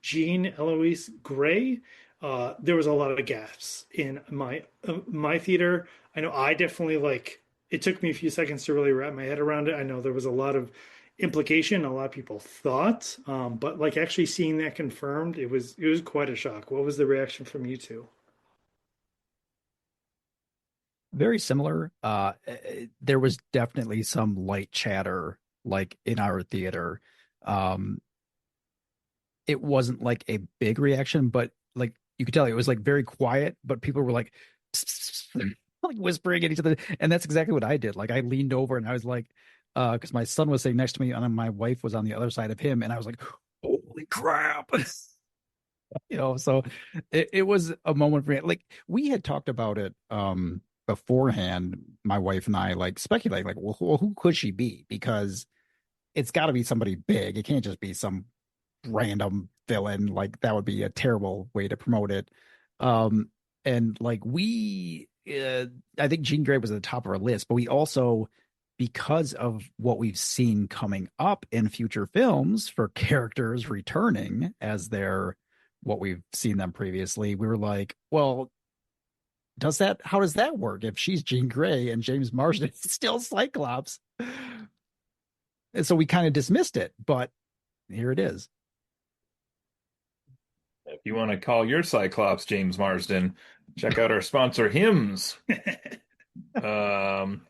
Jean Eloise Gray, there was a lot of gaps in my theater. I know I definitely like. It took me a few seconds to really wrap my head around it. I know there was a lot of implication, a lot of people thought, but like actually seeing that confirmed, it was quite a shock. What was the reaction from you two? Very similar. There was definitely some light chatter like in our theater. Um, it wasn't like a big reaction, but like you could tell it was like very quiet, but people were like like whispering at each other. And that's exactly what I did. Like I leaned over and I was like, because my son was sitting next to me and then my wife was on the other side of him, and I was like, holy crap. So it was a moment for me. Like we had talked about it beforehand, my wife and I like speculating, like, well, who could she be? Because it's got to be somebody big. It can't just be some random villain. Like that would be a terrible way to promote it. Um, and like I think Jean Grey was at the top of our list, but we also, because of what we've seen coming up in future films for characters returning as they're what we've seen them previously, we were like, well, how does that work if she's Jean Grey and James Marsden is still Cyclops? And so we kind of dismissed it, but here it is. If you want to call your Cyclops James Marsden, check out our sponsor, Hims. Um,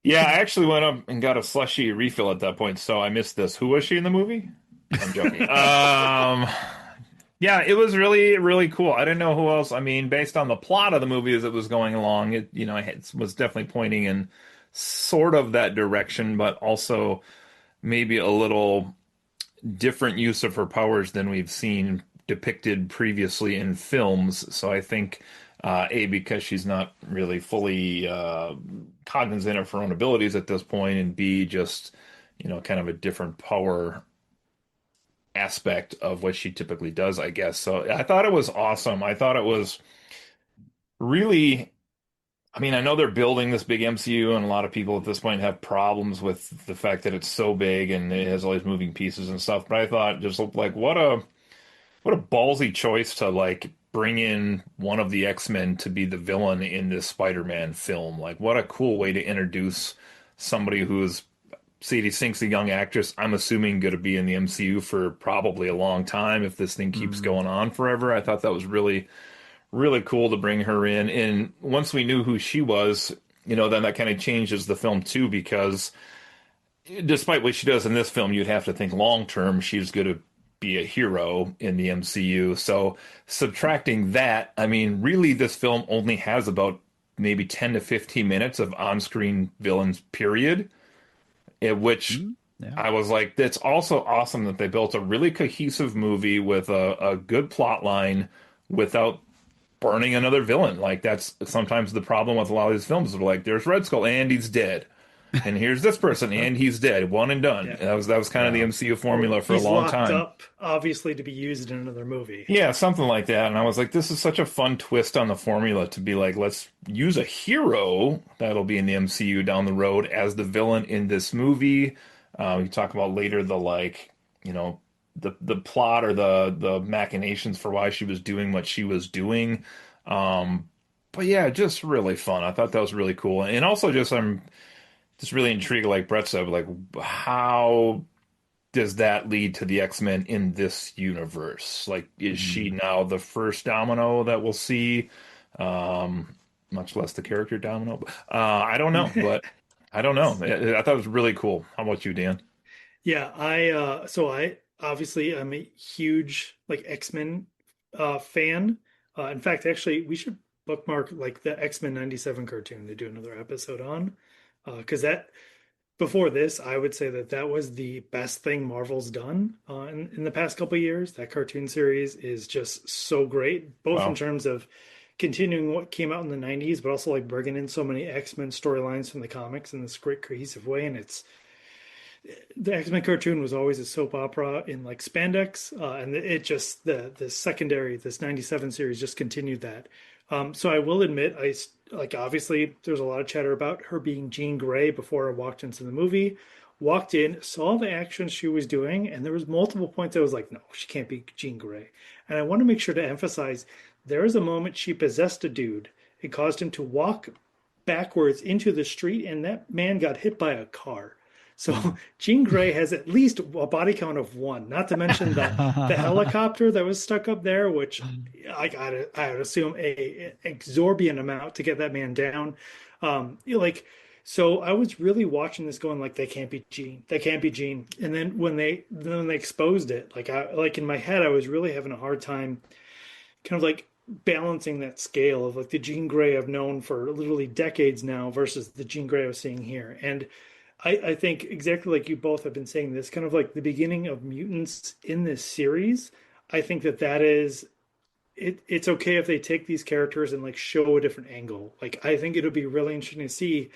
yeah, I actually went up and got a slushy refill at that point, so I missed this. Who was she in the movie? I'm joking. Yeah, it was really, really cool. I didn't know who else. I mean, based on the plot of the movie as it was going along, it was definitely pointing in sort of that direction, but also maybe a little different use of her powers than we've seen depicted previously in films. So I think, A, because she's not really fully cognizant of her own abilities at this point, and B, just, kind of a different power aspect of what she typically does, I guess. So I thought it was awesome. I thought it was really I mean, I know they're building this big MCU, and a lot of people at this point have problems with the fact that it's so big and it has all these moving pieces and stuff. But I thought just like what a ballsy choice to like bring in one of the X-Men to be the villain in this Spider-Man film. Like, what a cool way to introduce somebody who's Sadie Sink's a young actress. I'm assuming going to be in the MCU for probably a long time if this thing keeps Mm. going on forever. I thought that was really cool to bring her in. And once we knew who she was, then that kind of changes the film too, because despite what she does in this film, you'd have to think long term she's going to be a hero in the MCU. So subtracting that, I mean, really, this film only has about maybe 10 to 15 minutes of on-screen villains, period. In which Mm. Yeah. I was like, that's also awesome that they built a really cohesive movie with a good plot line without burning another villain. Like that's sometimes the problem with a lot of these films. They're like, there's Red Skull and he's dead. And here's this person and he's dead. One and done. Yeah. That was kind of the Yeah. MCU Or formula for a he's long locked time. up, obviously, to be used in another movie. Yeah, something like that. And I was like, this is such a fun twist on the formula to be like, let's use a hero that'll be in the MCU down the road as the villain in this movie. We talk about later the like, the plot or the machinations for why she was doing what she was doing. But yeah, just really fun. I thought that was really cool. And also just I'm just really intrigued, like Brett said, like how does that lead to the X-Men in this universe? Like, is she Mm. now the first Domino that we'll see? Much less the character Domino. I don't know, but I don't know. I thought it was really cool. How about you, Dan? Yeah, I obviously I'm a huge like X-Men fan. In fact, actually, we should bookmark like the X-Men 97 cartoon to do another episode on. Because that before this, I would say that that was the best thing Marvel's done in the past couple of years. That cartoon series is just so great, both in Wow. terms of continuing what came out in the 90s, but also like bringing in so many X-Men storylines from the comics in this great cohesive way. And it's the X-Men cartoon was always a soap opera in like spandex, and it just the secondary this 97 series just continued that. So I will admit like obviously there's a lot of chatter about her being Jean Grey before I walked into the movie. Walked in, saw the action she was doing, and there was multiple points I was like, no, she can't be Jean Grey. And I want to make sure to emphasize there is a moment she possessed a dude. It caused him to walk backwards into the street, and that man got hit by a car. So Mm. Jean Grey has at least a body count of one, not to mention the helicopter that was stuck up there, which I would assume a exorbitant amount to get that man down. Like so I was really watching this going like they can't be Jean. They can't be Jean. And then when they exposed it, like I like in my head I was really having a hard time kind of like balancing that scale of like the Jean Grey I've known for literally decades now versus the Jean Grey I was seeing here. And I think exactly like you both have been saying, this kind of like the beginning of mutants in this series. I think that is it's okay if they take these characters and like show a different angle. Like I think it'll be really interesting to see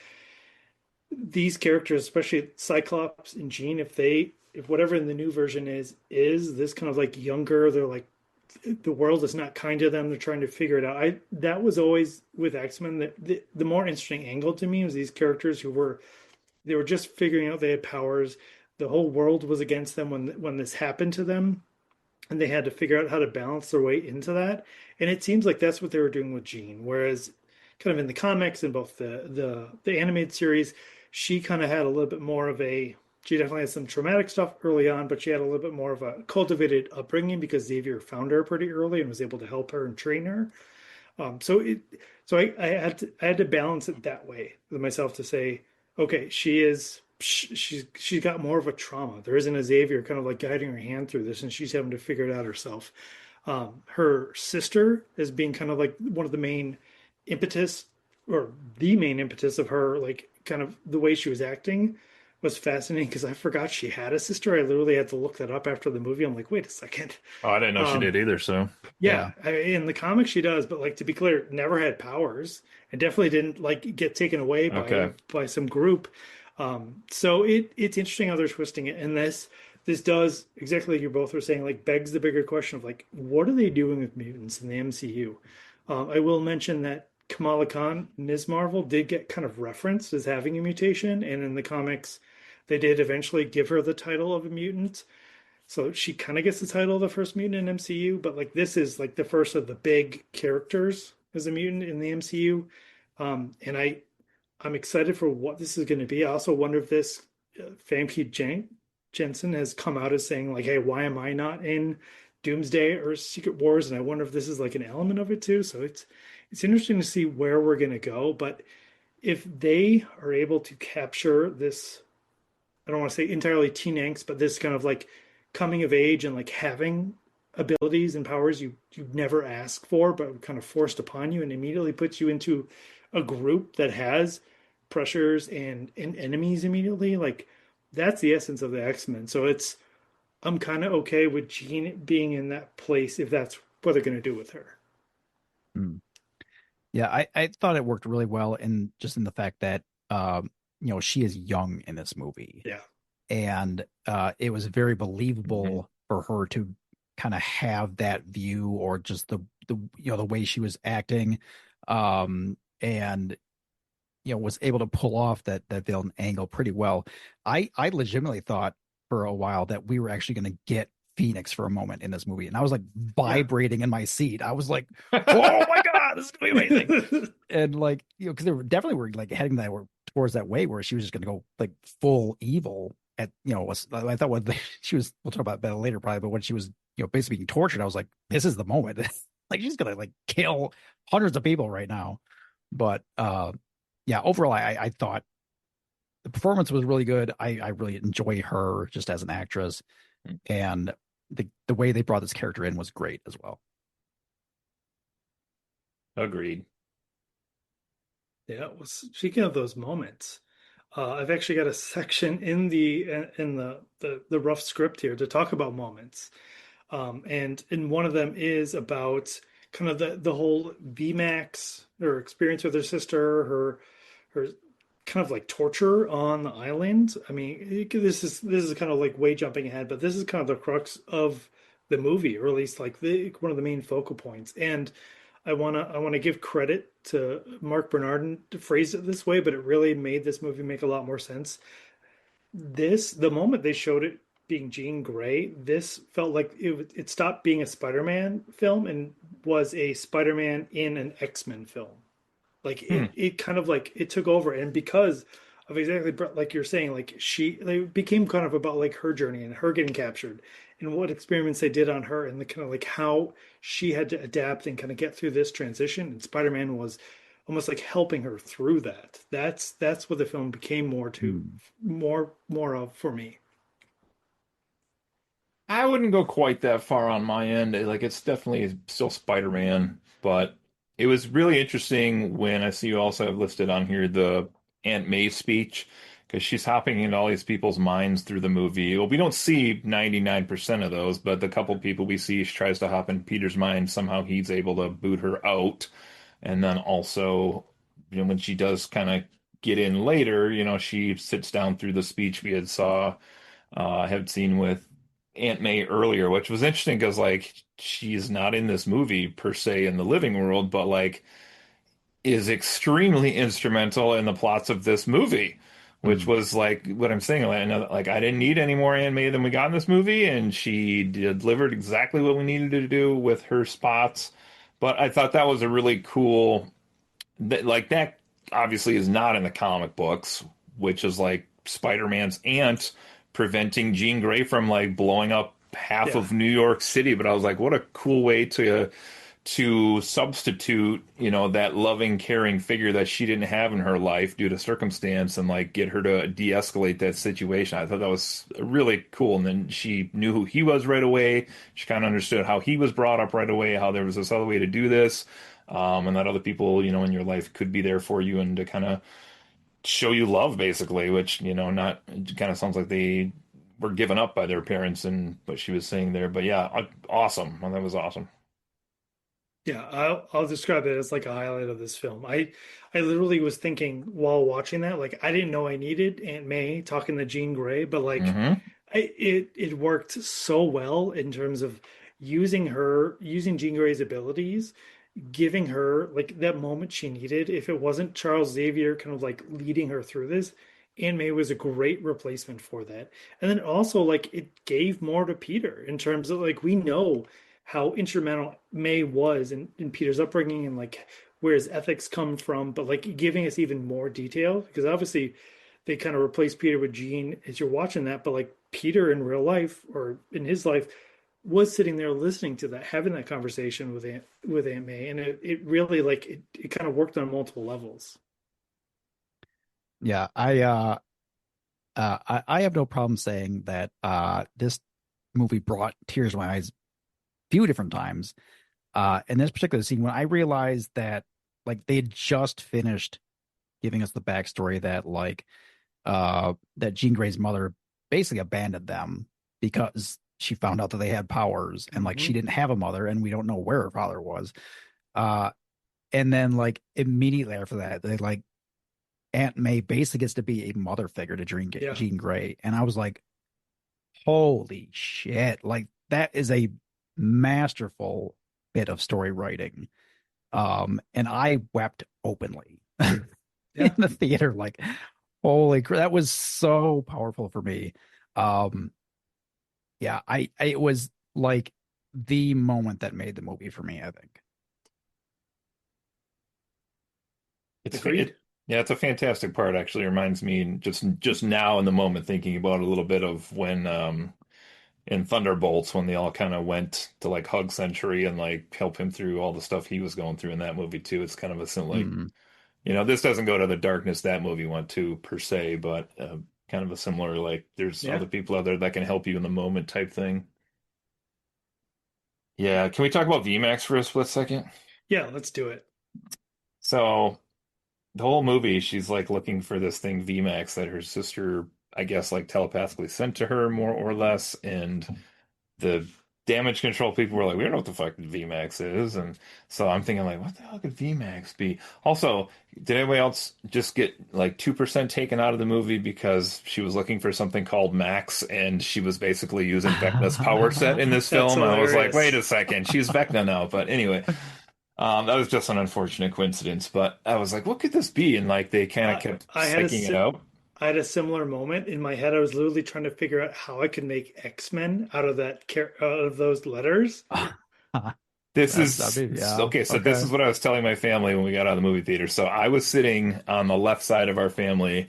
these characters, especially Cyclops and Jean, if whatever in the new version is this kind of like younger, they're like the world is not kind to them. They're trying to figure it out. I that was always with X-Men the more interesting angle to me was these characters who were they were just figuring out they had powers. The whole world was against them when this happened to them, and they had to figure out how to balance their way into that. And it seems like that's what they were doing with Jean. Whereas, kind of in the comics and both the animated series, she kind of had a little bit more of a. She definitely had some traumatic stuff early on, but she had a little bit more of a cultivated upbringing because Xavier found her pretty early and was able to help her and train her. So I had to balance it that way with myself to say, okay, she's got more of a trauma. There isn't a Xavier kind of like guiding her hand through this, and she's having to figure it out herself. Her sister is being kind of like one of the main impetus or the main impetus of her like kind of the way she was acting was fascinating because I forgot she had a sister. I literally had to look that up after the movie. I'm like, wait a second. Oh, I didn't know she Um, did either. So yeah, Yeah. in the comics she does, but like to be clear, never had powers and definitely didn't like get taken away okay. by some group. So it's interesting how they're twisting it, and this does exactly like you both were saying, like begs the bigger question of like what are they doing with mutants in the MCU? I will mention that Kamala Khan, Ms. Marvel, did get kind of referenced as having a mutation, and in the comics, they did eventually give her the title of a mutant. So she kind of gets the title of the first mutant in MCU, but like this is like the first of the big characters as a mutant in the MCU. And I'm excited for what this is going to be. I also wonder if this Jensen has come out as saying like, "Hey, why am I not in Doomsday or Secret Wars?" And I wonder if this is like an element of it too. So it's interesting to see where we're going to go. But if they are able to capture this, I don't want to say entirely teen angst, but this kind of like coming of age and like having abilities and powers you never ask for, but kind of forced upon you, and immediately puts you into a group that has pressures and enemies immediately. Like that's the essence of the X-Men. So I'm kind of okay with Jean being in that place if that's what they're going to do with her. Mm. Yeah, I thought it worked really well in just in the fact that she is young in this movie. Yeah. And it was very Hmm. believable for her to kind of have that view or just the way she was acting. And was able to pull off that villain angle pretty well. I legitimately thought for a while that we were actually going to get Phoenix for a moment in this movie, and I was like Yeah. vibrating in my seat. I was like, "Oh my god, this is gonna be amazing!" And like because they were definitely were like heading that were towards that way where she was just going to go like full evil. At I thought what she was. We'll talk about that later probably, but when she was basically being tortured, I was like, "This is the moment." Like she's gonna like kill hundreds of people right now. But yeah, overall, I thought the performance was really good. I really enjoy her just as an actress, and the way they brought this character in was great as well. Agreed. Yeah, well, speaking of those moments, I've actually got a section in the rough script here to talk about moments. And one of them is about kind of the whole VMAX or experience with her sister, her kind of like torture on the island. I mean, this is kind of like way jumping ahead, but this is kind of the crux of the movie, or at least like one of the main focal points. And I wanna give credit to Mark Bernardin to phrase it this way, but it really made this movie make a lot more sense. The moment they showed it being Jean Grey, this felt like it stopped being a Spider-Man film and was a Spider-Man in an X-Men film. Like Hmm. it kind of like it took over, and because of exactly like you're saying, like they became kind of about like her journey and her getting captured and what experiments they did on her and the kind of like how she had to adapt and kind of get through this transition. And Spider-Man was almost like helping her through that. That's what the film became Hmm. more of for me. I wouldn't go quite that far on my end. Like it's definitely still Spider-Man, but it was really interesting when I see you also have listed on here the Aunt May speech because she's hopping into all these people's minds through the movie. Well, we don't see 99% of those, but the couple people we see, she tries to hop in Peter's mind. Somehow he's able to boot her out. And then also, when she does kind of get in later, she sits down through the speech we had seen with Aunt May earlier, which was interesting because like she's not in this movie per se in the living world, but like is extremely instrumental in the plots of this movie, which Hmm. was like what I'm saying. Like I didn't need any more Aunt May than we got in this movie, and she delivered exactly what we needed to do with her spots. But I thought that was a really cool that obviously is not in the comic books, which is like Spider-Man's aunt preventing Jean Grey from like blowing up half Yeah. of New York City. But I was like, what a cool way to substitute, that loving, caring figure that she didn't have in her life due to circumstance and like get her to de-escalate that situation. I thought that was really cool. And then she knew who he was right away. She kind of understood how he was brought up right away, how there was this other way to do this. And that other people, in your life could be there for you and to kind of show you love, basically, which, not, it kind of sounds like they were given up by their parents and what she was saying there. But yeah, awesome. Well, that was awesome. Yeah, I'll describe it as like a highlight of this film. I literally was thinking while watching that, like I didn't know I needed Aunt May talking to Jean Grey, but like Hmm. it worked so well in terms of using Jean Grey's abilities giving her like that moment she needed. If it wasn't Charles Xavier kind of like leading her through this, Aunt May was a great replacement for that. And then also like it gave more to Peter in terms of like we know how instrumental May was in Peter's upbringing and like where his ethics come from, but like giving us even more detail because obviously they kind of replaced Peter with Jean as you're watching that, but like Peter in real life or in his life was sitting there listening to that, having that conversation with Aunt May, and it really like it kind of worked on multiple levels. Yeah, I have no problem saying that this movie brought tears to my eyes a few different times. In this particular scene, when I realized that like they had just finished giving us the backstory that that Jean Grey's mother basically abandoned them because she found out that they had powers and like she Hmm. didn't have a mother and we don't know where her father was. Uh and then like immediately after that, they like Aunt May basically gets to be a mother figure to Yeah, Jean Grey. And I was like, holy shit. Like that is a masterful bit of story writing. And I wept openly in yeah. the theater. Like, holy crap, that was so powerful for me. Um, yeah, it was like the moment that made the movie for me, I think. Agreed. Yeah, it's a fantastic part. Actually, reminds me just now in the moment thinking about a little bit of when in Thunderbolts when they all kind of went to like hug Century and like help him through all the stuff he was going through in that movie too. It's kind of a similar like Mm, this doesn't go to the darkness that movie went to per se, but kind of a similar like there's Yeah, other people out there that can help you in the moment type thing. Yeah, can we talk about VMAX for a split second? yeah. Let's do it. So the whole movie, she's like looking for this thing VMAX that her sister, I guess, like telepathically sent to her more or less, and the damage control people were like, we don't know what the fuck VMAX is. And so I'm thinking like, what the hell could VMAX be? Also, did anybody else just get like 2% taken out of the movie because she was looking for something called Max and she was basically using Vecna's power set in this That's film? I was like, wait hilarious. a second, she's Vecna now. But anyway, that was just an unfortunate coincidence. But I was like, what could this be? And like they kind of I kept I had a psyching it out. I had a similar moment in my head. I was literally trying to figure out how I could make X-Men out of out of those letters. This I is mean, yeah, okay. So this okay. is what I was telling my family when we got out of the movie theater. So I was sitting on the left side of our family,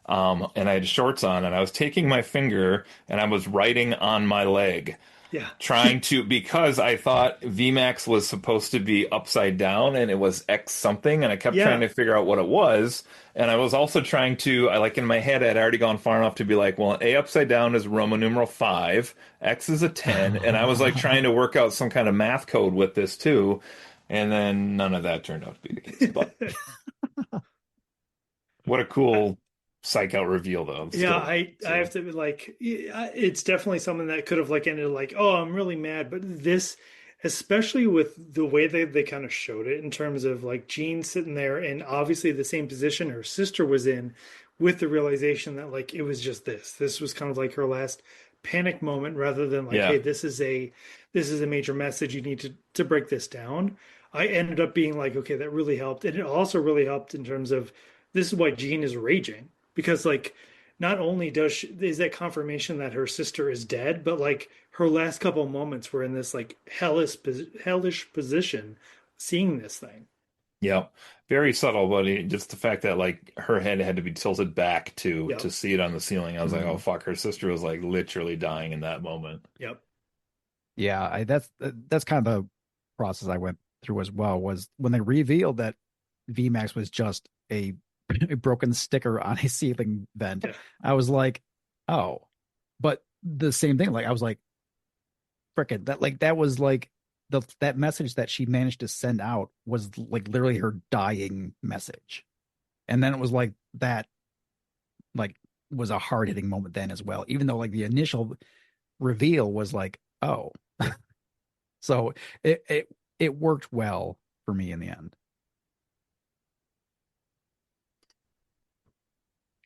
and I had shorts on, and I was taking my finger and I was writing on my leg, Yeah, trying to because I thought VMAX was supposed to be upside down and it was X something, and I kept trying yeah. to figure out what it was. And I was also trying to, I like in my head, I'd already gone far enough to be like, well, A upside down is Roman numeral 5, X is a 10, and I was like trying to work out some kind of math code with this too. And then none of that turned out to be the case. But what a cool psych out reveal, though. Yeah, Still, I have so to be like, yeah, it's definitely something that could have like ended like, oh, I'm really mad. But this, especially with the way they kind of showed it in terms of like Jean sitting there and obviously the same position her sister was in, with the realization that like it was just this. This was kind of like her last panic moment rather than like, yeah, hey, this is a major message. You need to break this down. I ended up being like, okay, that really helped. And it also really helped in terms of this is why Jean is raging because like not only is that confirmation that her sister is dead, but like her last couple of moments were in this like hellish position, seeing this thing. yeah, very subtle, but just the fact that like her head had to be tilted back to Yep, see it on the ceiling, I was like, oh Mm. fuck, her sister was like literally dying in that moment. yep, Yeah, that's kind of the process I went through as well, was when they revealed that VMAX was just a, a broken sticker on a ceiling vent. yeah, I was like, oh, but the same thing. Like I was like, frickin' that, like that was like that message that she managed to send out was like literally her dying message. And then it was like that, like was a hard hitting moment then as well, even though like the initial reveal was like, oh, so it worked well for me in the end.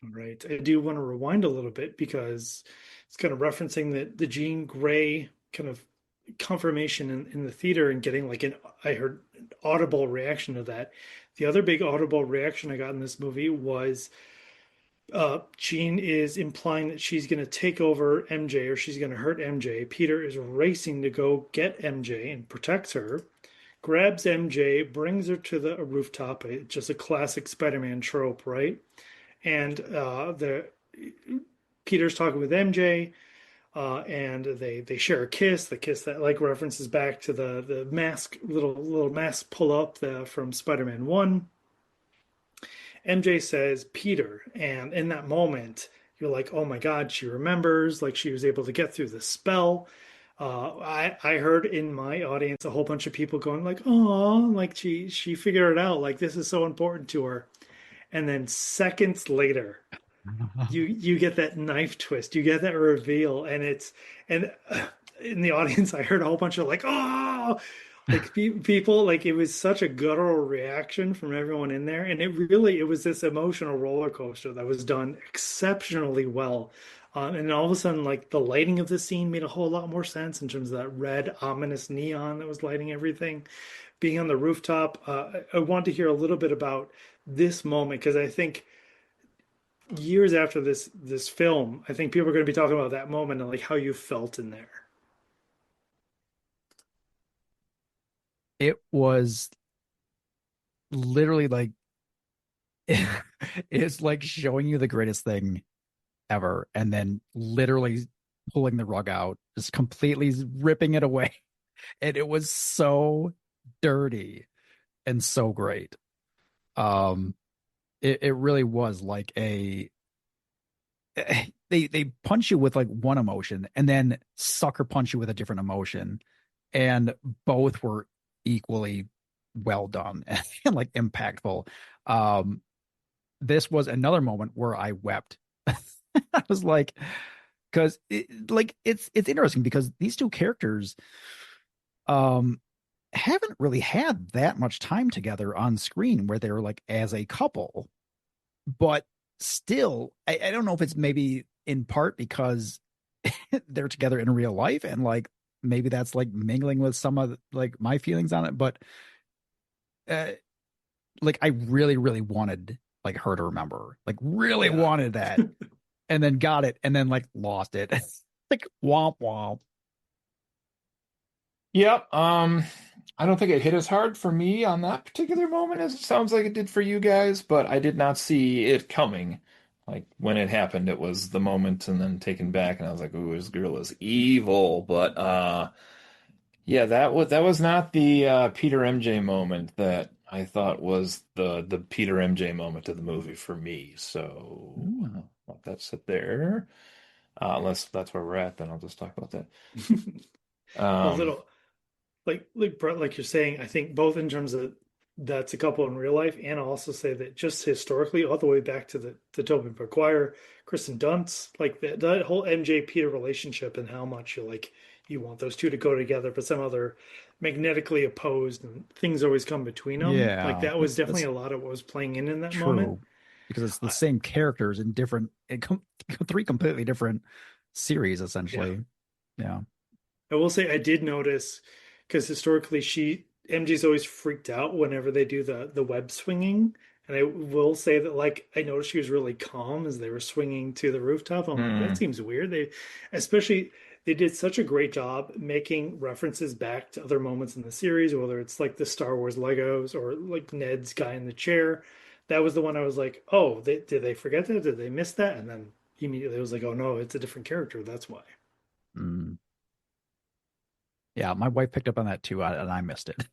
all right. I do want to rewind a little bit because it's kind of referencing the Jean Grey kind of confirmation in the theater and getting like I heard an audible reaction to that. The other big audible reaction I got in this movie was Jean is implying that she's going to take over MJ or she's going to hurt MJ. Peter is racing to go get MJ and protects her, grabs MJ, brings her to the rooftop. It's just a classic Spider-Man trope, right? And the Peter's talking with MJ, and they share a kiss. The kiss that like references back to the mask little mask pull up from Spider-Man 1. MJ says Peter, and in that moment, you're like, oh my God, she remembers, like she was able to get through the spell. I heard in my audience a whole bunch of people going like, oh, like she figured it out, like this is so important to her. And then seconds later, you get that knife twist, you get that reveal, and in the audience, I heard a whole bunch of like, oh, like people, like it was such a guttural reaction from everyone in there, and it was this emotional roller coaster that was done exceptionally well. And all of a sudden, like the lighting of the scene made a whole lot more sense in terms of that red, ominous neon that was lighting everything. Being on the rooftop, I wanted to hear a little bit about this moment because I think years after this film, I think people are going to be talking about that moment and like how you felt in there. It was literally like it's like showing you the greatest thing ever and then literally pulling the rug out, just completely ripping it away. And it was so dirty and so great. Um it really was like a they punch you with like one emotion and then sucker punch you with a different emotion. And both were equally well done and like impactful. Um this was another moment where I wept. I was like, because it's interesting because these two characters um haven't really had that much time together on screen where they're like as a couple, but still, I don't know if it's maybe in part because they're together in real life and like maybe that's like mingling with some of like my feelings on it, but uh, like I really, really wanted like her to remember, like really Yeah. wanted that, and then got it, and then like lost it. Like womp womp. Yep. I don't think it hit as hard for me on that particular moment as it sounds like it did for you guys, but I did not see it coming. Like when it happened, it was the moment and then taken back, and I was like, "Ooh, this girl is evil." But yeah, that was not the Peter MJ moment that I thought was the Peter MJ moment of the movie for me. So Mm. let that sit there. Unless that's where we're at, then I'll just talk about that. A Um, little like Brett, like you're saying, I think both in terms of that's a couple in real life, and I'll also say that just historically, all the way back to the Tobey Maguire, Kristen Dunst, like that whole MJ Peter relationship, and how much you want those two to go together, but somehow they're magnetically opposed, and things always come between them. Like Yeah, that was definitely that's a lot of what was playing in that moment. true because it's the I, same characters in different, three completely different series yeah. essentially. Yeah. I will say I did notice because historically MG's always freaked out whenever they do the web swinging, and I will say that like I noticed she was really calm as they were swinging to the rooftop. I'm like that mm. seems weird. Especially they did such a great job making references back to other moments in the series, whether it's like the Star Wars Legos or like Ned's guy in the chair. That was the one I was like, oh, did they forget that? Did they miss that? And then immediately I was like, oh no, it's a different character. That's why. Mm. Yeah, my wife picked up on that too, and I missed it.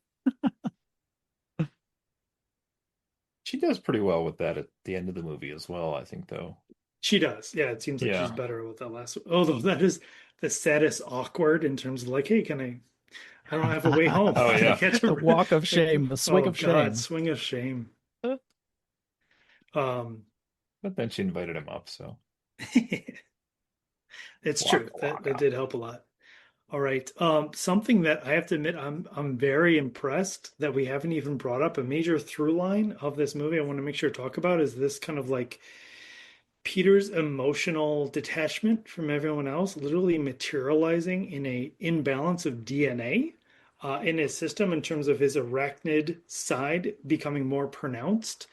She does pretty well with that at the end of the movie as well, I think, though. She does. Yeah, it seems like she's Yeah. better with that last one. Although that is the saddest awkward in terms of like, hey, I don't have a way home. Oh, Can I yeah. catch The a walk of like shame, the swing oh of God, shame. swing of shame. Um But then she invited him up, so it's true. waka That waka. did help a lot. All right. Something that I have to admit, I'm very impressed that we haven't even brought up a major through line of this movie. I want to make sure to talk about is this kind of like Peter's emotional detachment from everyone else literally materializing in a imbalance of DNA in his system in terms of his arachnid side becoming more pronounced,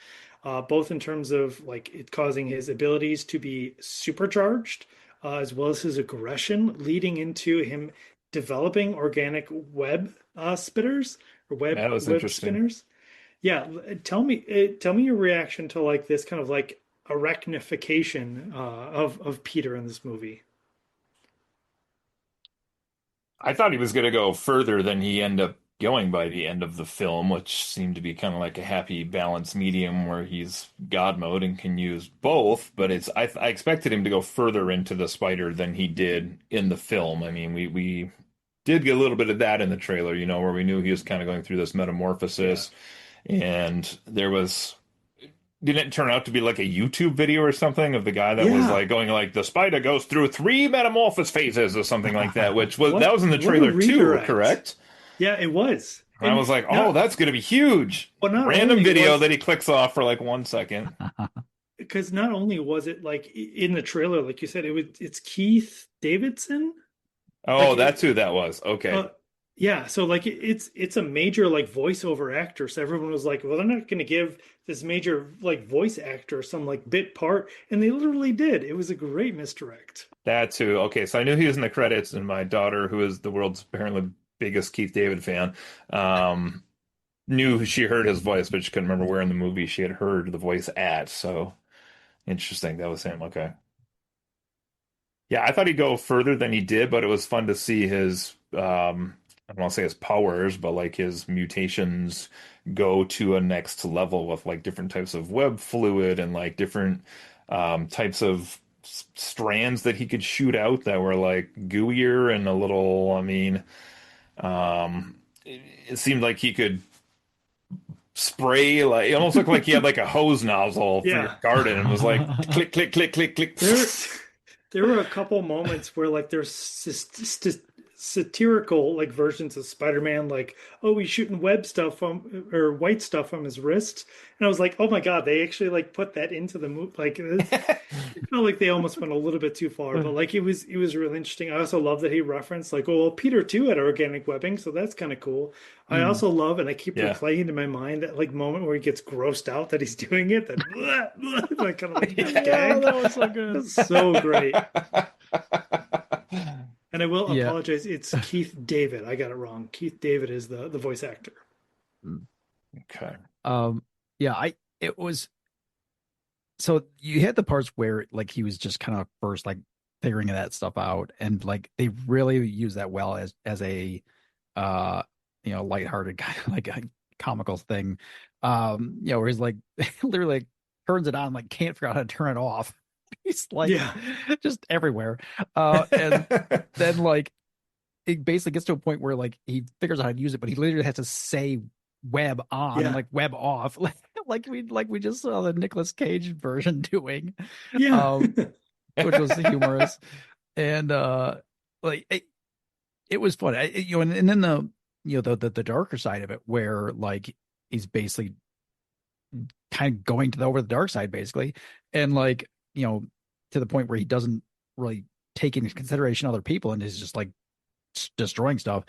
both in terms of like it causing his abilities to be supercharged, as well as his aggression, leading into him developing organic web spitters or That was web interesting. spinners. Yeah, tell me your reaction to like this kind of like arachnification of Peter in this movie. I thought he was going to go further than he ended up going by the end of the film, which seemed to be kind of like a happy balance medium where he's God mode and can use both. But I expected him to go further into the spider than he did in the film. I mean, we did get a little bit of that in the trailer, where we knew he was kind of going through this Yeah, metamorphosis, and there was. Didn't it turn out to be like a YouTube video or something of the guy that was yeah. like going like the spider goes through three metamorphosis phases or something like that, which was that What was in the what a trailer too, redirect. correct? Yeah, it was. And I was like, oh, that's gonna be huge. Not Random only video was that he clicks off for like 1 second. because not only was it like in the trailer, like you said, it's Keith Davidson. Like Oh, that's who that was. Okay. uh yeah, so like it's a major like voiceover actor. So everyone was like, well, they're not going to give this major like voice actor some like bit part, and they literally did. It was a great misdirect. That's who. Okay, so I knew he was in the credits, and my daughter, who is the world's apparently biggest Keith David fan, um, knew she heard his voice, but she couldn't remember where in the movie she had heard the voice at. So interesting. That was him. Okay. Yeah, I thought he'd go further than he did, but it was fun to see his I don't want to say his powers, but like his mutations go to a next level with like different types of web fluid and like different types of strands that he could shoot out that were like gooier and a little, I mean, it seemed like he could spray like it almost looked like he had like a hose nozzle for your Yeah. garden and was like click click click click click. There, there were a couple moments where like there's satirical like versions of Spider-Man, like, oh, he's shooting web stuff from or white stuff from his wrist, and I was like, oh my God, they actually like put that into the movie. Like, it felt like they almost went a little bit too far, but like it was really interesting. I also love that he referenced like, oh, well, Peter too had organic webbing, so that's kind of cool. I Mm. also love, and I keep Yeah. replaying in my mind that like moment where he gets grossed out that he's doing it, that like kind of like that Yeah, gag. that was so good. That's so great. And I will Yeah. apologize. It's Keith David. I got it wrong. Keith David is the voice actor. Mm. Okay. Um, yeah, it was so you had the parts where like he was just kind of first like figuring that stuff out, and like they really use that well as a uh lighthearted kind of like a comical thing. Where he's like literally like, turns it on, like can't figure out how to turn it off. He's like Yeah. just everywhere. And then like it basically gets to a point where like he figures out how to use it, but he literally has to say web on and Yeah. like web off, like we just saw the Nicolas Cage version doing, Yeah. um, which was humorous. And like it was fun. And then the darker side of it, where like he's basically kind of going to over the dark side, basically, and like to the point where he doesn't really take into consideration other people and is just like destroying stuff.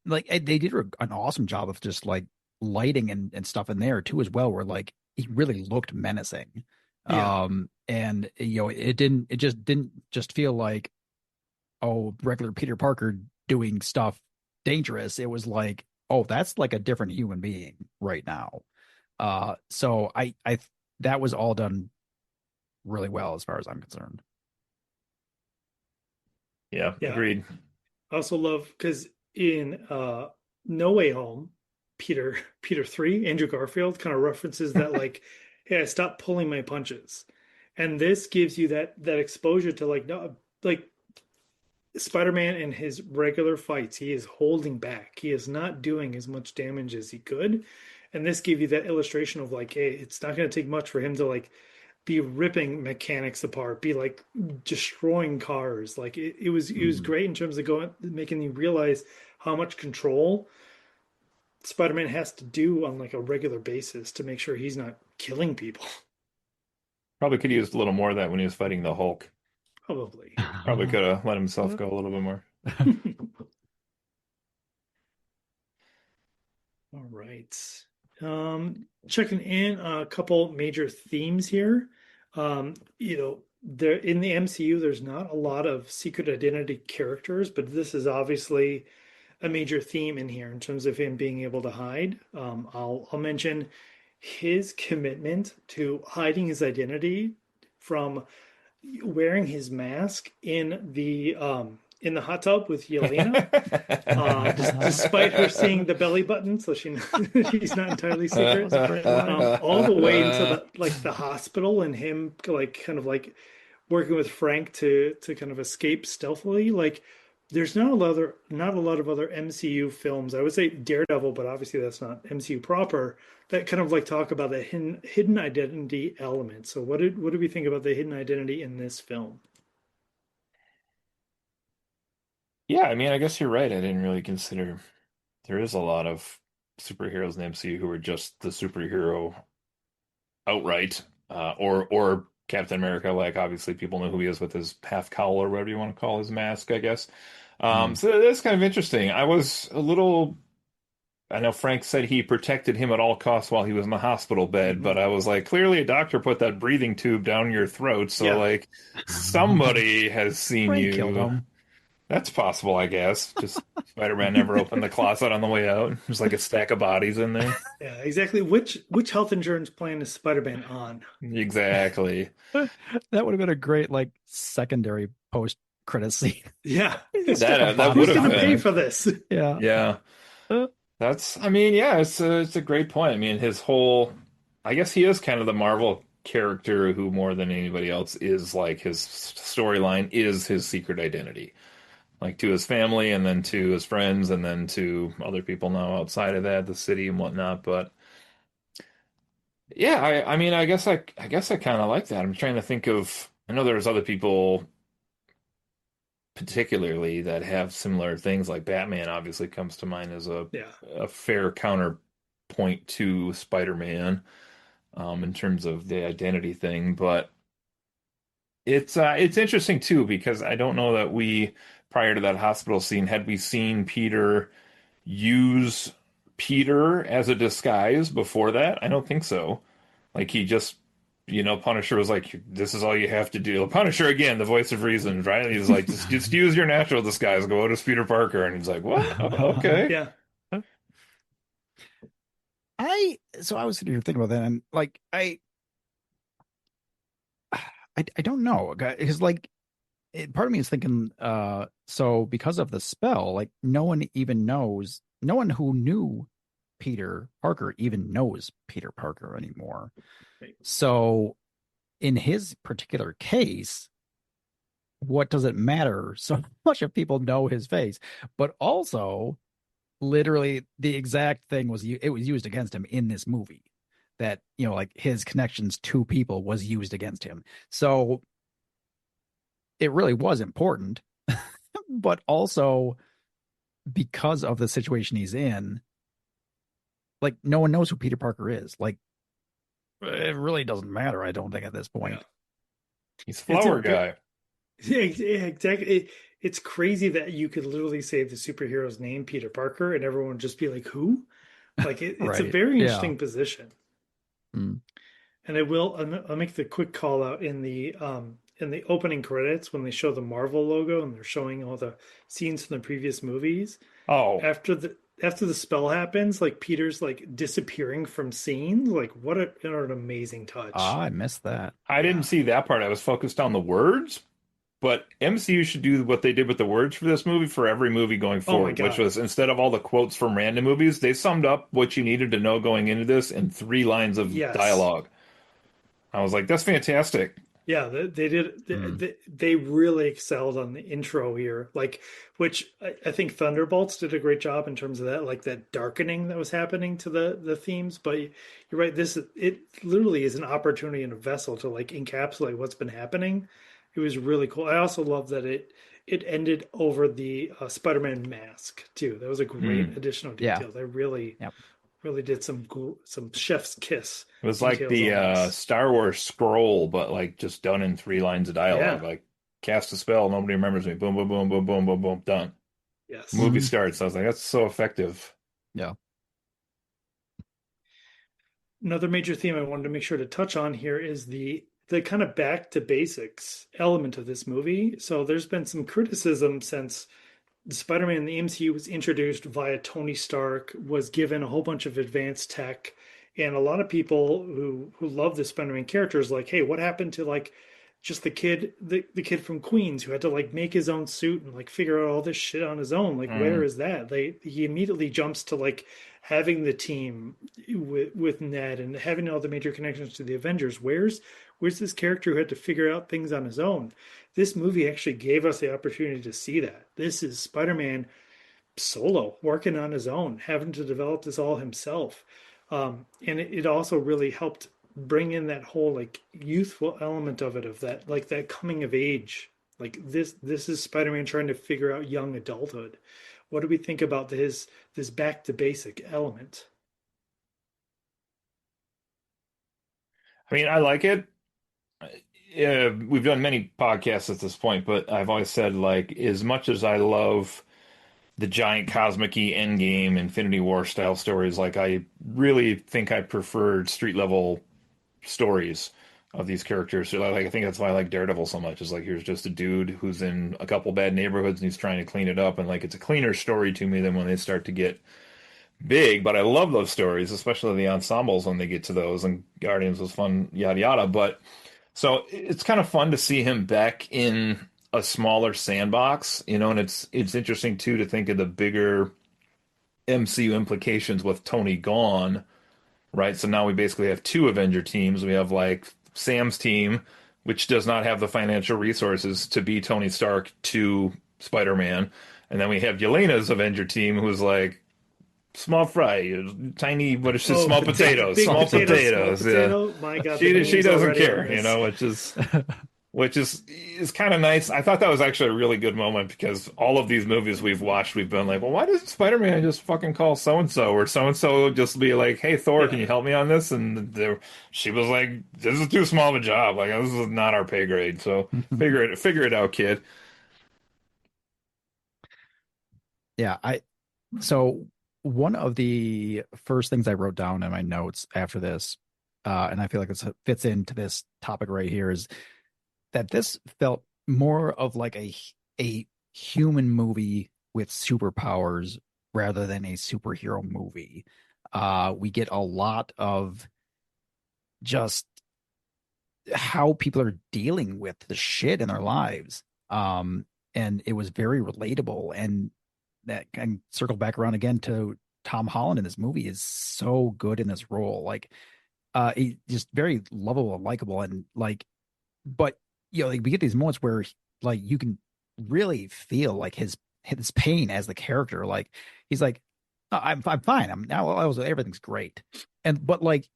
Like they did an awesome job of just like lighting and stuff in there too as well, where like he really looked menacing. Yeah. And it just didn't just feel like, oh, regular Peter Parker doing stuff dangerous. It was like, oh, that's like a different human being right now. So I that was all done really well as far as I'm concerned. Yeah, Yeah. agreed. I also love because in No Way Home, Peter 3, Andrew Garfield kind of references that like, hey, I stopped pulling my punches. And this gives you that exposure to like no like Spider-Man in his regular fights, he is holding back. He is not doing as much damage as he could. And this gave you that illustration of like, hey, it's not going to take much for him to like be ripping mechanics apart, be like destroying cars. Like it was Mhm. great in terms of going making you realize how much control Spider-Man has to do on like a regular basis to make sure he's not killing people. Probably could have used a little more of that when he was fighting the Hulk. Probably. Probably could have let himself go a little bit more. All right. Checking in on a couple major themes here. There in the MCU, there's not a lot of secret identity characters, but this is obviously a major theme in here in terms of him being able to hide. I'll mention his commitment to hiding his identity from wearing his mask in the hot tub with Yelena, despite her seeing the belly button, so she's not entirely That secret. was a great line. All the way into the hospital and him like kind of like working with Frank to kind of escape stealthily. Like there's not a lot of other MCU films. I would say Daredevil, but obviously that's not MCU proper. That kind of like talk about the hidden identity element. So what did we think about the hidden identity in this film? Yeah, I mean, I guess you're right. I didn't really consider there is a lot of superheroes in the MCU who are just the superhero outright, or Captain America. Like obviously, people know who he is with his half cowl or whatever you want to call his mask, I guess. Mm. So that's kind of interesting. I was a little. I know Frank said he protected him at all costs while he was in the hospital bed, but Hmm. I was like, clearly a doctor put that breathing tube down your throat, so Yeah, like somebody has seen Frank killed you. him. That's possible, I guess. Just Spider-Man never opened the closet on the way out. There's like a stack of bodies in there. yeah, exactly. Which health insurance plan is Spider-Man on? Exactly. That would have been a great like secondary post credit scene. Yeah, A stack of That would who's bodies have gonna in pay there. been. for this? Yeah. Yeah. Uh, That's, I mean, yeah, it's a great point. I mean, his whole, I guess he is kind of the Marvel character who more than anybody else is like his storyline is his secret identity. Like to his family and then to his friends and then to other people now outside of that, the city and whatnot. But yeah, I mean, I guess I kind of like that. I'm trying to think of, I know there's other people particularly that have similar things like Batman obviously comes to mind as Yeah, a fair counterpoint to Spider-Man in terms of the identity thing, but it's interesting too because I don't know that we prior to that hospital scene had we seen Peter use Peter as a disguise before that? I don't think so. Like he just, Punisher was like, "This is all you have to do." Punisher again, the voice of reason, right? He's like, "Just use your natural disguise. Go out as Peter Parker," and he's like, "What? Oh, okay." yeah. I was sitting here thinking about that and like I don't know because like part of me is thinking so because of the spell like no one who knew Peter Parker even knows Peter Parker anymore. Right. So in his particular case, what does it matter so much if people know his face? But also, literally, the exact thing it was used against him in this movie. That like his connections to people was used against him. So it really was important, but also because of the situation he's in, like no one knows who Peter Parker is. Like it really doesn't matter. I don't think at this Yeah. point. He's a It's a flower bit, guy. yeah, exactly. It's crazy that you could literally say the superhero's name, Peter Parker, and everyone would just be like, "Who?" Like it's a Right. very Yeah. interesting position. Mm. And I'll make the quick call out in the opening credits when they show the Marvel logo and they're showing all the scenes from the previous movies. Oh, After the spell happens, like Peter's like disappearing from scenes. Like what an amazing touch. Ah, I missed that. I didn't Yeah. see that part. I was focused on the words, but MCU should do what they did with the words for this movie for every movie going Oh my forward, which God. was instead of all the quotes from random movies, they summed up what you needed to know going into this in 3 lines of Yes. dialogue. I was like, that's fantastic. Yeah, they did. Mm. They really excelled on the intro here, like which I think Thunderbolts did a great job in terms of that, like that darkening that was happening to the themes. But you're right. It literally is an opportunity in a vessel to like encapsulate what's been happening. It was really cool. I also love that it ended over the Spider-Man mask too. That was a great Mm. additional Yeah. detail. They really Yep. Really did some chef's kiss It was like details the on this. Star Wars scroll, but like just done in 3 lines of dialogue. Yeah. Like cast a spell, nobody remembers me. Boom, boom, boom, boom, boom, boom, boom, done. Yes. Movie Mhm. starts. I was like, that's so effective. Yeah. Another major theme I wanted to make sure to touch on here is the kind of back to basics element of this movie. So there's been some criticism since Spider-Man in the MCU was introduced via Tony Stark, was given a whole bunch of advanced tech, and a lot of people who love the Spider-Man characters like, hey, what happened to like just the kid from Queens who had to like make his own suit and like figure out all this shit on his own? Like, where Mm. is that? He immediately jumps to like having the team with Ned and having all the major connections to the Avengers. Where's this character who had to figure out things on his own? This movie actually gave us the opportunity to see that. This is Spider-Man solo, working on his own, having to develop this all himself. And it also really helped bring in that whole like youthful element of it, of that like that coming of age. Like this is Spider-Man trying to figure out young adulthood. What do we think about this back to basic element? I mean, I like it. We've done many podcasts at this point, but I've always said like as much as I love the giant cosmic-y endgame Infinity War style stories, like I really think I preferred street level stories of these characters. So like I think that's why I like Daredevil so much. Is like here's just a dude who's in a couple bad neighborhoods and he's trying to clean it up, and like it's a cleaner story to me than when they start to get big. But I love those stories, especially the ensembles when they get to those. And Guardians was fun, yada yada. But so it's kind of fun to see him back in a smaller sandbox, and it's interesting too to think of the bigger MCU implications with Tony gone, right? So now we basically have two Avenger teams. We have like Sam's team, which does not have the financial resources to be Tony Stark to Spider-Man. And then we have Yelena's Avenger team, who's like small fry, tiny, what is it? Oh, Small potatoes, big Small small potatoes. potatoes, small potatoes. Yeah, potato. My God, the she memes doesn't already on care, this. which is kind of nice. I thought that was actually a really good moment because all of these movies we've watched, we've been like, well, why doesn't Spider-Man just fucking call so and so, or so and so just be like, hey Thor, can Yeah. you help me on this? And she was like, this is too small of a job. Like this is not our pay grade. So figure it out, kid. Yeah, so one of the first things I wrote down in my notes after this, and I feel like this fits into this topic right here, is that this felt more of like a human movie with superpowers rather than a superhero movie. We get a lot of just how people are dealing with the shit in their lives. And it was very relatable. And that can circle back around again to Tom Holland in this movie is so good in this role. Like, he's just very lovable and likable. And like, but like we get these moments where like you can really feel like his pain as the character. Like he's like, "Oh, I'm fine. I'm now everything's great." And but like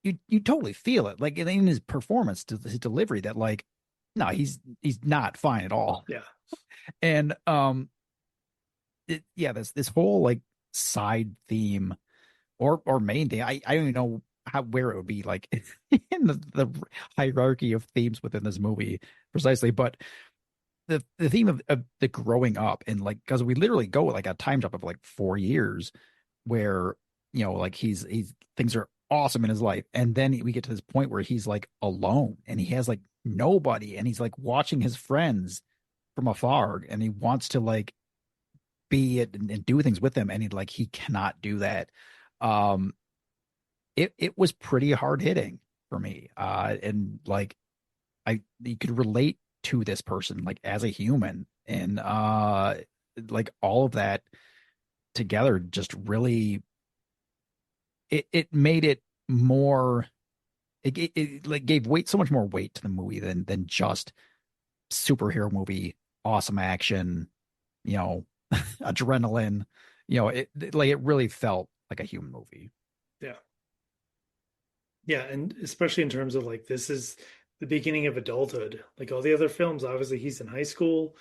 you totally feel it like in his performance to his delivery that like no he's not fine at all. Yeah. And yeah, this whole like side theme or main theme, I don't even know how where it would be like in the hierarchy of themes within this movie precisely, but the theme of the growing up and like because we literally go like a time jump of like 4 years where like he's things are awesome in his life, and then we get to this point where he's like alone and he has like nobody, and he's like watching his friends from afar, and he wants to like be it and do things with them, and he cannot do that. um it was pretty hard hitting for me, and like I you could relate to this person like as a human, and like all of that together just really it made it more it like gave weight so much more weight to the movie than just superhero movie, awesome action, you know, adrenaline, like it really felt like a human movie. Yeah. Yeah, and especially in terms of like this is the beginning of adulthood. Like all the other films, obviously he's in high school.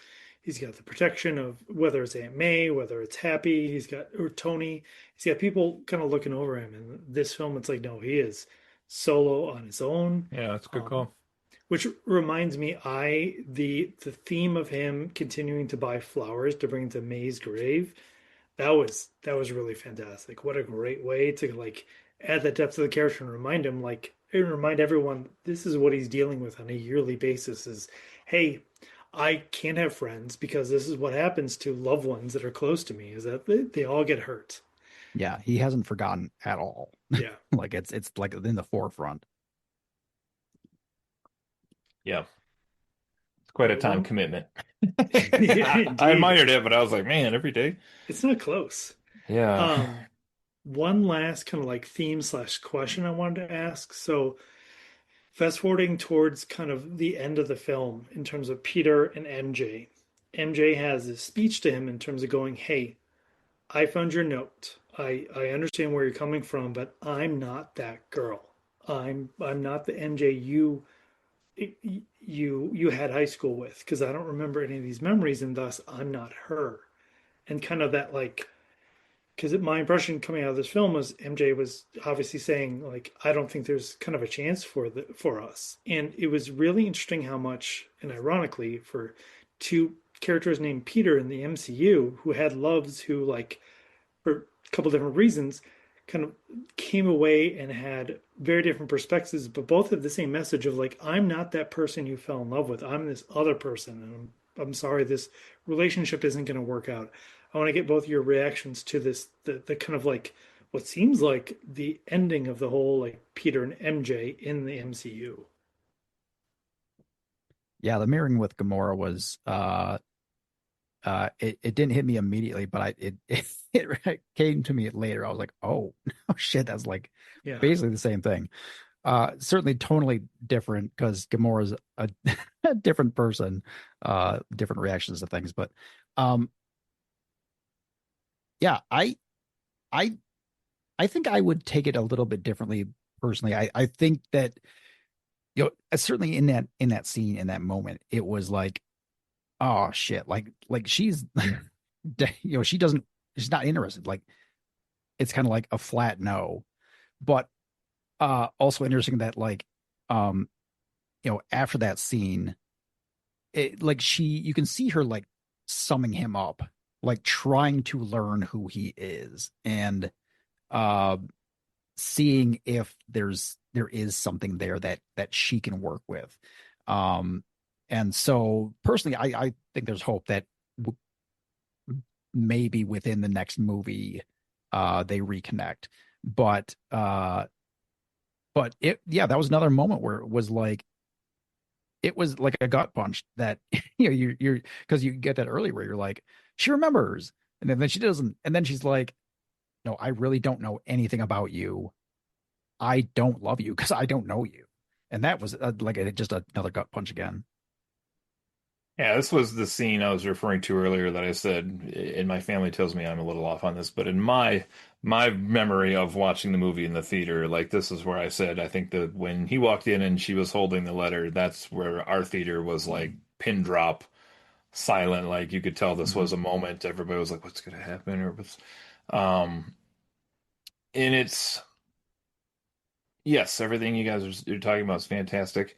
He's got the protection of whether it's Aunt May, whether it's Happy, or Tony. He's got people kind of looking over him. And this film, it's like, no, he is solo on his own. Yeah, that's a good Um, call. which reminds me, the theme of him continuing to buy flowers to bring to May's grave, that was really fantastic. What a great way to like add that depth to the character and remind him like and remind everyone this is what he's dealing with on a yearly basis is, hey, I can't have friends because this is what happens to loved ones that are close to me is that they all get hurt. Yeah, he hasn't forgotten at all. Yeah. Like it's like in the forefront. Yeah, it's quite a Yeah, time one commitment. yeah, I indeed. admired it, but I was like, man, every day. It's not close. Yeah. Um, One last kind of like theme slash question I wanted to ask. So, fast forwarding towards kind of the end of the film in terms of Peter and MJ. MJ has this speech to him in terms of going, "Hey, I found your note. I understand where you're coming from, but I'm not that girl. I'm not the MJ you had high school with because I don't remember any of these memories, and thus I'm not her." And kind of that like because my impression coming out of this film was MJ was obviously saying like I don't think there's kind of a chance for us, and it was really interesting how much and ironically for two characters named Peter in the MCU who had loves who like for a couple different reasons kind of came away and had very different perspectives, but both have the same message of like I'm not that person you fell in love with. I'm this other person, and I'm sorry this relationship isn't going to work out. I want to get both your reactions to this the kind of like what seems like the ending of the whole like Peter and MJ in the MCU. Yeah, the mirroring with Gamora was it didn't hit me immediately, but it came to me later. I was like, oh, oh shit, that's like Yeah. basically the same thing. Certainly totally different because Gamora's a different person, different reactions to things. But um, yeah, I I think I would take it a little bit differently personally. I think that certainly in that scene in that moment, it was like, oh shit, like she's she doesn't she's not interested. Like it's kind of like a flat no. But also interesting that like um after that scene it like you can see her like summing him up, like trying to learn who he is and uh seeing if there is something there that she can work with. um and so personally I think there's hope that maybe within the next movie they reconnect. But it yeah, that was another moment where it was like a gut punch that you're because you get that earlier where you're like she remembers and then she doesn't and then she's like no, I really don't know anything about you. I don't love you because I don't know you. And that was just another gut punch again. Yeah, this was the scene I was referring to earlier that I said, and my family tells me I'm a little off on this, but in my memory of watching the movie in the theater, like this is where I said I think that when he walked in and she was holding the letter, that's where our theater was like pin drop silent. Like you could tell this Mhm. was a moment. Everybody was like, "What's going to happen?" Or what's, um, and it's yes, everything you guys are talking about is fantastic.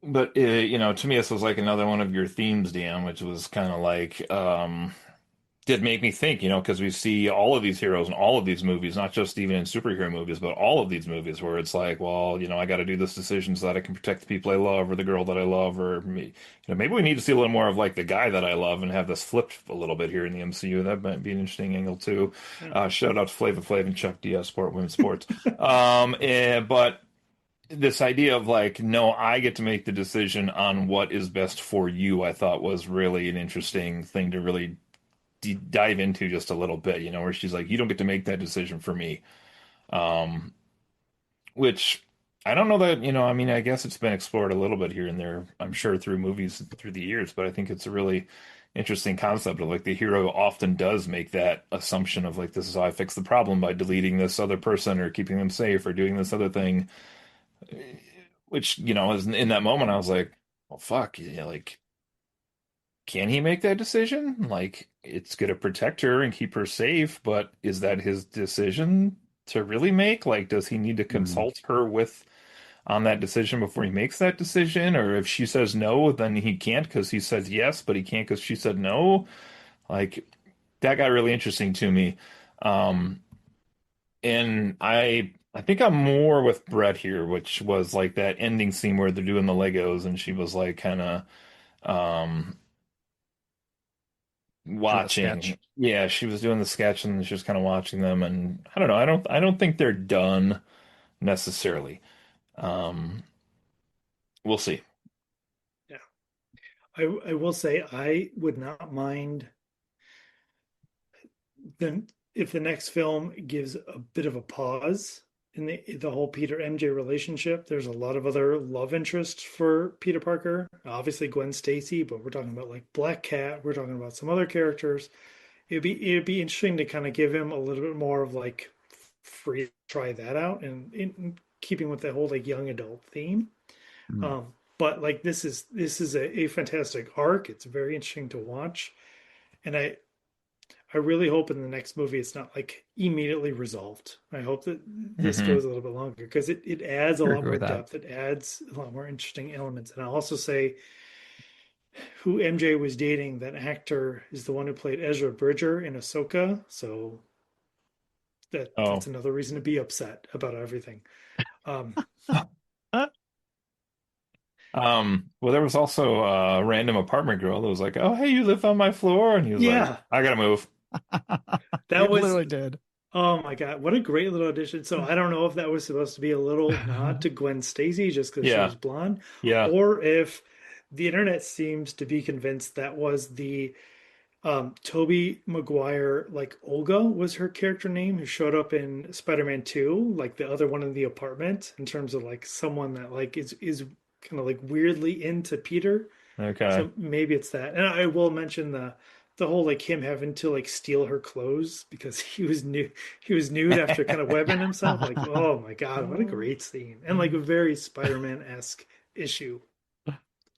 But to me, this was like another one of your themes, Dan, which was kind of like did make me think, because we see all of these heroes in all of these movies, not just even in superhero movies, but all of these movies where it's like, well, I got to do this decision so that I can protect the people I love or the girl that I love, or me. Maybe we need to see a little more of like the guy that I love and have this flipped a little bit here in the MCU. That might be an interesting angle too. Yeah. Shout out to Flava Flav and Chuck DS Sport Women's Sports. But this idea of like, no, I get to make the decision on what is best for you, I thought was really an interesting thing to really dive into just a little bit, where she's like, you don't get to make that decision for me. Um, which I don't know that, I mean, I guess it's been explored a little bit here and there, I'm sure through movies through the years, but I think it's a really interesting concept of like the hero often does make that assumption of like, this is how I fix the problem by deleting this other person or keeping them safe or doing this other thing. Which, is in that moment, I was like, well, fuck, yeah, like, can he make that decision? Like, it's going to protect her and keep her safe, but is that his decision to really make? Like, does he need to Mm. consult her with on that decision before he makes that decision? Or if she says no, then he can't because he says yes, but he can't because she said no. Like, that got really interesting to me. Um, and I think I'm more with Brett here, which was like that ending scene where they're doing the Legos and she was like kind of um Doing the watching. sketch. Yeah, she was doing the sketch and she was kind of watching them, and I don't know, I don't think they're done necessarily. Um we'll see. Yeah. I will say I would not mind then if the next film gives a bit of a pause in the whole Peter MJ relationship. There's a lot of other love interests for Peter Parker. Obviously Gwen Stacy, but we're talking about like Black Cat. We're talking about some other characters. It'd be interesting to kind of give him a little bit more of like free to try that out and in keeping with the whole like young adult theme. Mm. But like this is a fantastic arc. It's very interesting to watch, and I really hope in the next movie it's not like immediately resolved. I hope that this Hmm. goes a little bit longer because it adds a I lot agree more with that. depth. It adds a lot more interesting elements. And I'll also say who MJ was dating, that actor is the one who played Ezra Bridger in Ahsoka. So that's Oh. another reason to be upset about everything. Um, Well, there was also a random apartment girl that was like, "Oh, hey, you live on my floor," and he was like, yeah, "I gotta move." that It was literally did. oh my God, what a great little audition. So I don't know if that was supposed to be a little nod to Gwen Stacy just because she Yeah, was blonde, yeah, or if the internet seems to be convinced that was the Toby Maguire, like Olga was her character name, who showed up in Spider-Man 2, like the other one in the apartment, in terms of like someone that like is kind of like weirdly into Peter. okay. So maybe it's that. And I will mention the whole like him having to like steal her clothes because he was nude after kind of webbing himself. Like, oh my God, what a great scene. And like a very Spider-Man-esque issue.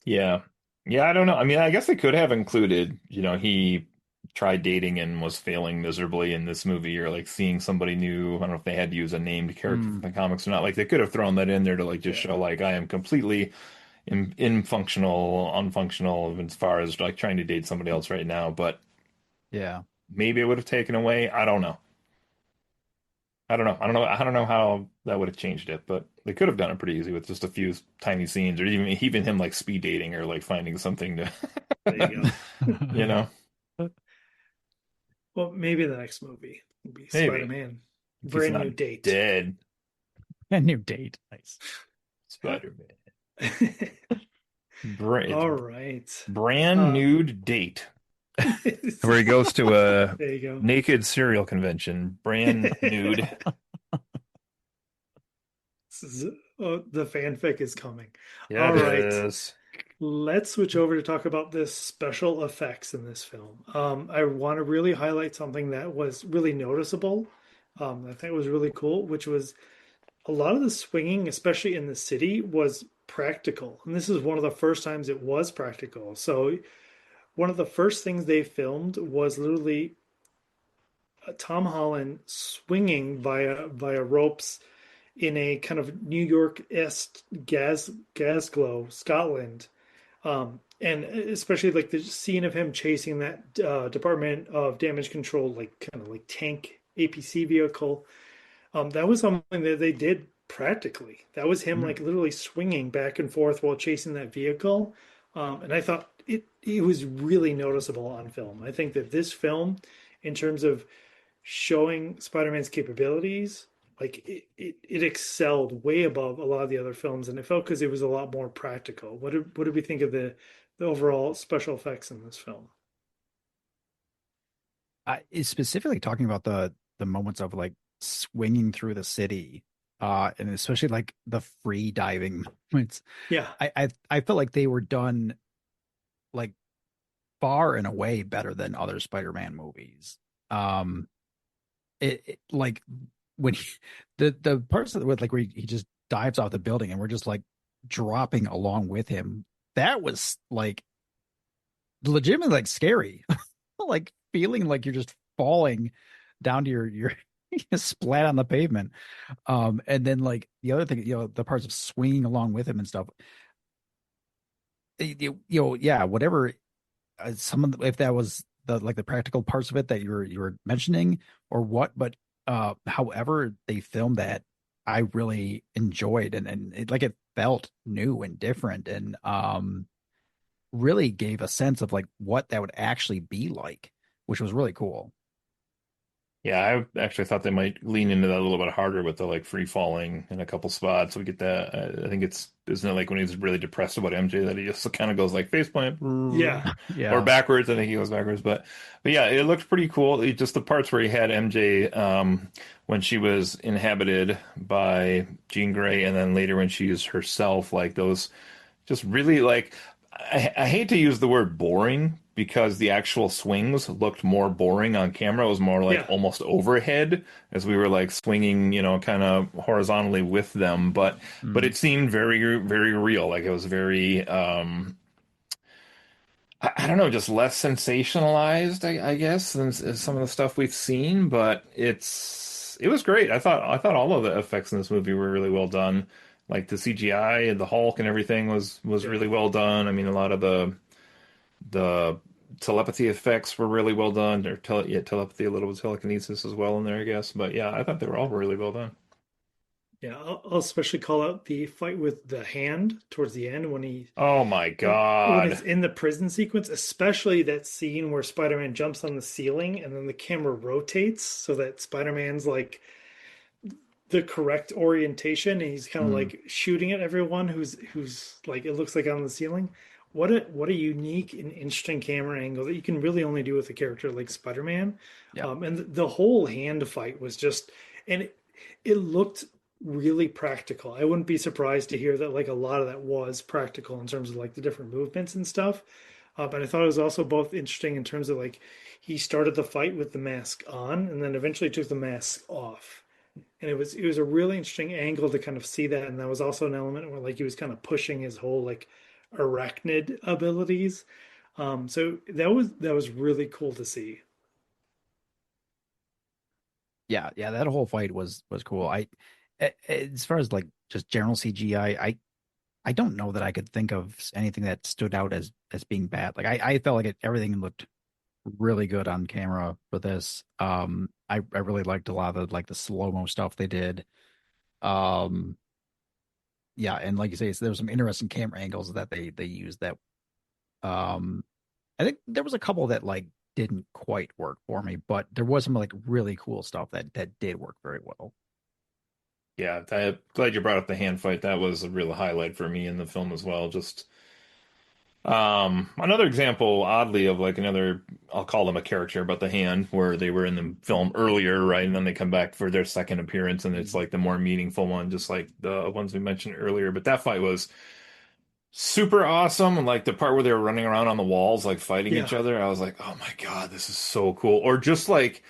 Yeah. Yeah, I don't know. I mean, I guess they could have included, he tried dating and was failing miserably in this movie, or like seeing somebody new. I don't know if they had to use a named character from Mm. the comics or not. Like they could have thrown that in there to like just Yeah. show like I am completely infunctional, unfunctional as far as like trying to date somebody else right now, but Yeah. maybe it would have taken away. I don't know. I don't know. I don't know. I don't know how that would have changed it, but they could have done it pretty easy with just a few tiny scenes, or even him like speed dating or like finding something There you to, go. you know, Well, maybe the next movie will be maybe Spider-Man. if he's Brand not new date. dead, A new date. Nice. Spider-Man. It's All right. brand Uh, nude date where he there goes to a you naked cereal convention, brand go. nude. Oh, the fanfic is coming. Yeah, All it right. is. Let's switch over to talk about the special effects in this film. I want to really highlight something that was really noticeable. I think it was really cool, which was a lot of the swinging, especially in the city, was practical. And this is one of the first times it was practical. So one of the first things they filmed was literally Tom Holland swinging via ropes in a kind of New York-esque gas glow, Scotland. And especially like the scene of him chasing that Department of Damage Control, like kind of like tank APC vehicle. That was something that they did practically. That was him Mm. like literally swinging back and forth while chasing that vehicle. And I thought it was really noticeable on film. I think that this film, in terms of showing Spider-Man's capabilities, like it excelled way above a lot of the other films, and it felt because it was a lot more practical. What did we think of the overall special effects in this film? Is specifically talking about the moments of like swinging through the city, and especially like the free diving moments. Yeah, I felt like they were done like far and away better than other Spider-Man movies. Um, like when the parts with like where he just dives off the building and we're just like dropping along with him. That was like legitimately like scary, like feeling like you're just falling down to your splat on the pavement. And then like the other thing, the parts of swinging along with him and stuff. Yeah, whatever. Some of if that was the practical parts of it that you were mentioning or what, but however they filmed that, I really enjoyed, and it felt new and different, and really gave a sense of like what that would actually be like, which was really cool. Yeah, I actually thought they might lean into that a little bit harder with the like free falling in a couple spots. We get that. I think isn't it like when he's really depressed about MJ that he just kind of goes like face plant Yeah. or Yeah. backwards. I think he goes backwards, but yeah, it looked pretty cool. Just the parts where he had MJ when she was inhabited by Jean Grey, and then later when she's herself, like those just really like I hate to use the word boring because the actual swings looked more boring on camera. It was more like Yeah. almost overhead as we were like swinging, kind of horizontally with them. But Mm. it seemed very, very real. Like it was very, I don't know, just less sensationalized, I guess, than some of the stuff we've seen. But it was great. I thought all of the effects in this movie were really well done. Like the CGI and the Hulk and everything was Yeah. really well done. I mean, a lot of the telepathy effects were really well done. Or telepathy, a little bit of telekinesis as well in there, I guess. But yeah, I thought they were all really well done. Yeah. I'll especially call out the fight with the hand towards the end when he Oh my when it's God. in the prison sequence, especially that scene where Spider-Man jumps on the ceiling and then the camera rotates so that Spider-Man's like the correct orientation and he's kind of Mm. like shooting at everyone who's like it looks like on the ceiling. What a unique and interesting camera angle that you can really only do with a character like Spider-Man. Yeah. And the whole hand fight was just and it looked really practical. I wouldn't be surprised to hear that like a lot of that was practical in terms of like the different movements and stuff. But I thought it was also both interesting in terms of like he started the fight with the mask on and then eventually took the mask off and it was a really interesting angle to kind of see that and that was also an element where like he was kind of pushing his whole like arachnid abilities so that was really cool to see. Yeah, that whole fight was cool. As far as like just general CGI, I don't know that I could think of anything that stood out as being bad. Like I felt like everything looked really good on camera for this. I really liked a lot of like the slow-mo stuff they did. Um, yeah, and like you say, there was some interesting camera angles that they used that um I think there was a couple that like didn't quite work for me, but there was some like really cool stuff that did work very well. Yeah, I'm glad you brought up the hand fight. That was a real highlight for me in the film as well. Just another example, oddly, of like another, I'll call them a character, but the hand, where they were in the film earlier, right? And then they come back for their second appearance, and it's Mhm. like the more meaningful one, just like the ones we mentioned earlier. But that fight was super awesome. And like the part where they were running around on the walls, like fighting Yeah. each other, I was like, oh my God, this is so cool. Or just like,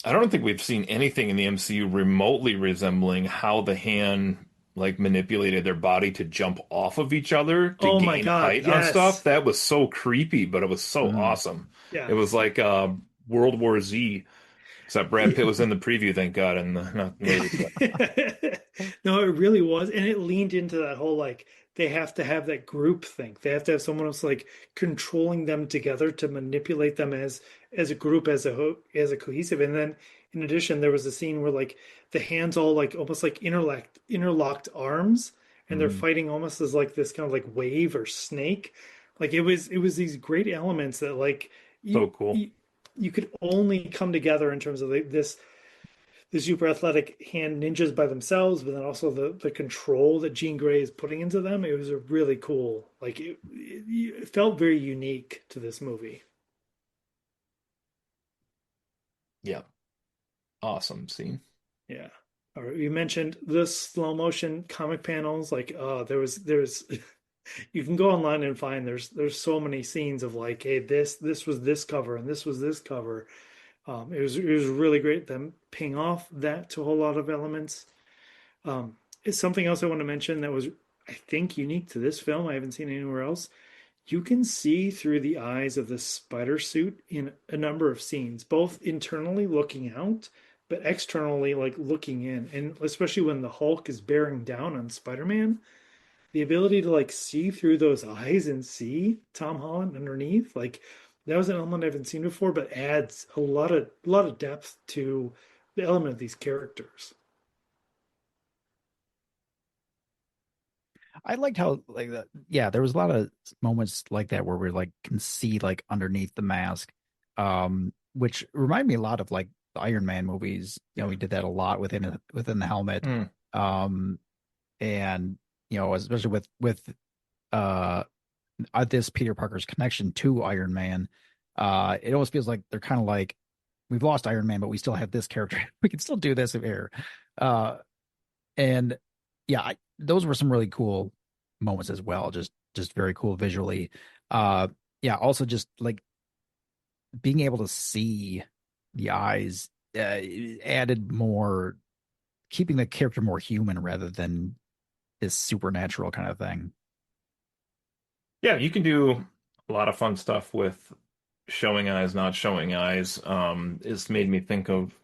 I don't think we've seen anything in the MCU remotely resembling how the hand like manipulated their body to jump off of each other to Oh my gain god, height on stuff. yes. That was so creepy, but it was so Mhm. awesome. Yeah. It was like World War Z, except Brad Pitt was in the preview, thank God, and not the movie. But No, it really was. And it leaned into that whole like they have to have that group think. They have to have someone else like controlling them together to manipulate them as a group, as a cohesive. And then in addition, there was a scene where like the hands all like almost like interlocked arms and they're Mhm. fighting almost as like this kind of like wave or snake. Like it was these great elements that like so you cool. you, you could only come together in terms of like, this the super athletic hand ninjas by themselves, but then also the control that Jean Grey is putting into them. It was a really cool, like it felt very unique to this movie. Yeah, awesome scene. Yeah. All right. You mentioned the slow motion comic panels. Like, there's you can go online and find there's so many scenes of like, hey, this was this cover and this was this cover. It was really great them paying off that to a whole lot of elements. It's something else I want to mention that was, I think, unique to this film. I haven't seen anywhere else. you can see through the eyes of the spider suit in a number of scenes, both internally looking out, but externally like looking in. And especially when the Hulk is bearing down on Spider-Man, the ability to like see through those eyes and see Tom Holland underneath, like that was an element I haven't seen before, but adds a lot of depth to the element of these characters. I liked how like that. Yeah, there was a lot of moments like that where we like can see like underneath the mask, which remind me a lot of like the Iron Man movies. You know, Yeah. he did that a lot within the helmet, Mm. um, and especially with uh this Peter Parker's connection to Iron Man. It almost feels like they're kind of like we've lost Iron Man, but we still have this character. We can still do this here. Uh, and yeah, those were some really cool moments as well. Just very cool visually. Uh, yeah, also just like being able to see the eyes added more, keeping the character more human rather than this supernatural kind of thing. Yeah, you can do a lot of fun stuff with showing eyes, not showing eyes. It's made me think of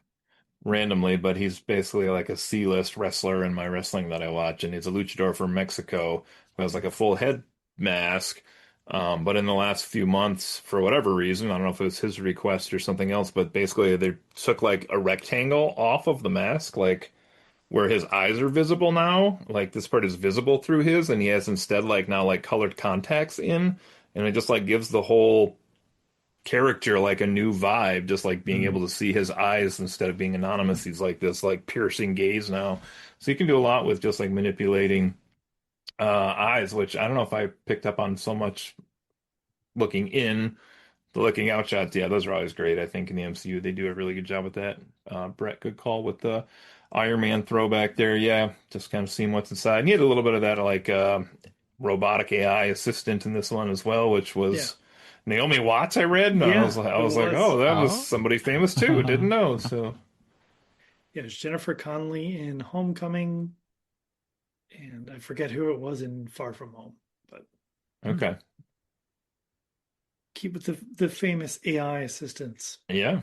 randomly, but he's basically like a C-list wrestler in my wrestling that I watch, and he's a luchador from Mexico who has like a full head mask. But in the last few months, for whatever reason, I don't know if it was his request or something else, but basically they took like a rectangle off of the mask, like where his eyes are visible now. Like this part is visible through his, and he has instead like now like colored contacts in, and it just like gives the whole character like a new vibe, just like being Mm. able to see his eyes instead of being anonymous. He's like this like piercing gaze now. So you can do a lot with just like manipulating eyes, which I don't know if I picked up on so much looking in. The looking out shots, yeah, those are always great. I think in the MCU they do a really good job with that. Brett, good call with the Iron Man throwback there. Yeah, just kind of seeing what's inside. And he had a little bit of that like robotic AI assistant in this one as well, which Yeah. was Naomi Watts. I read, and Yeah, I it was like, was. oh, that was Oh. somebody famous too. Didn't know. So Yeah, it's Jennifer Connelly in Homecoming, and I forget who it was in Far From Home, but okay, keep with the famous AI assistants. yeah,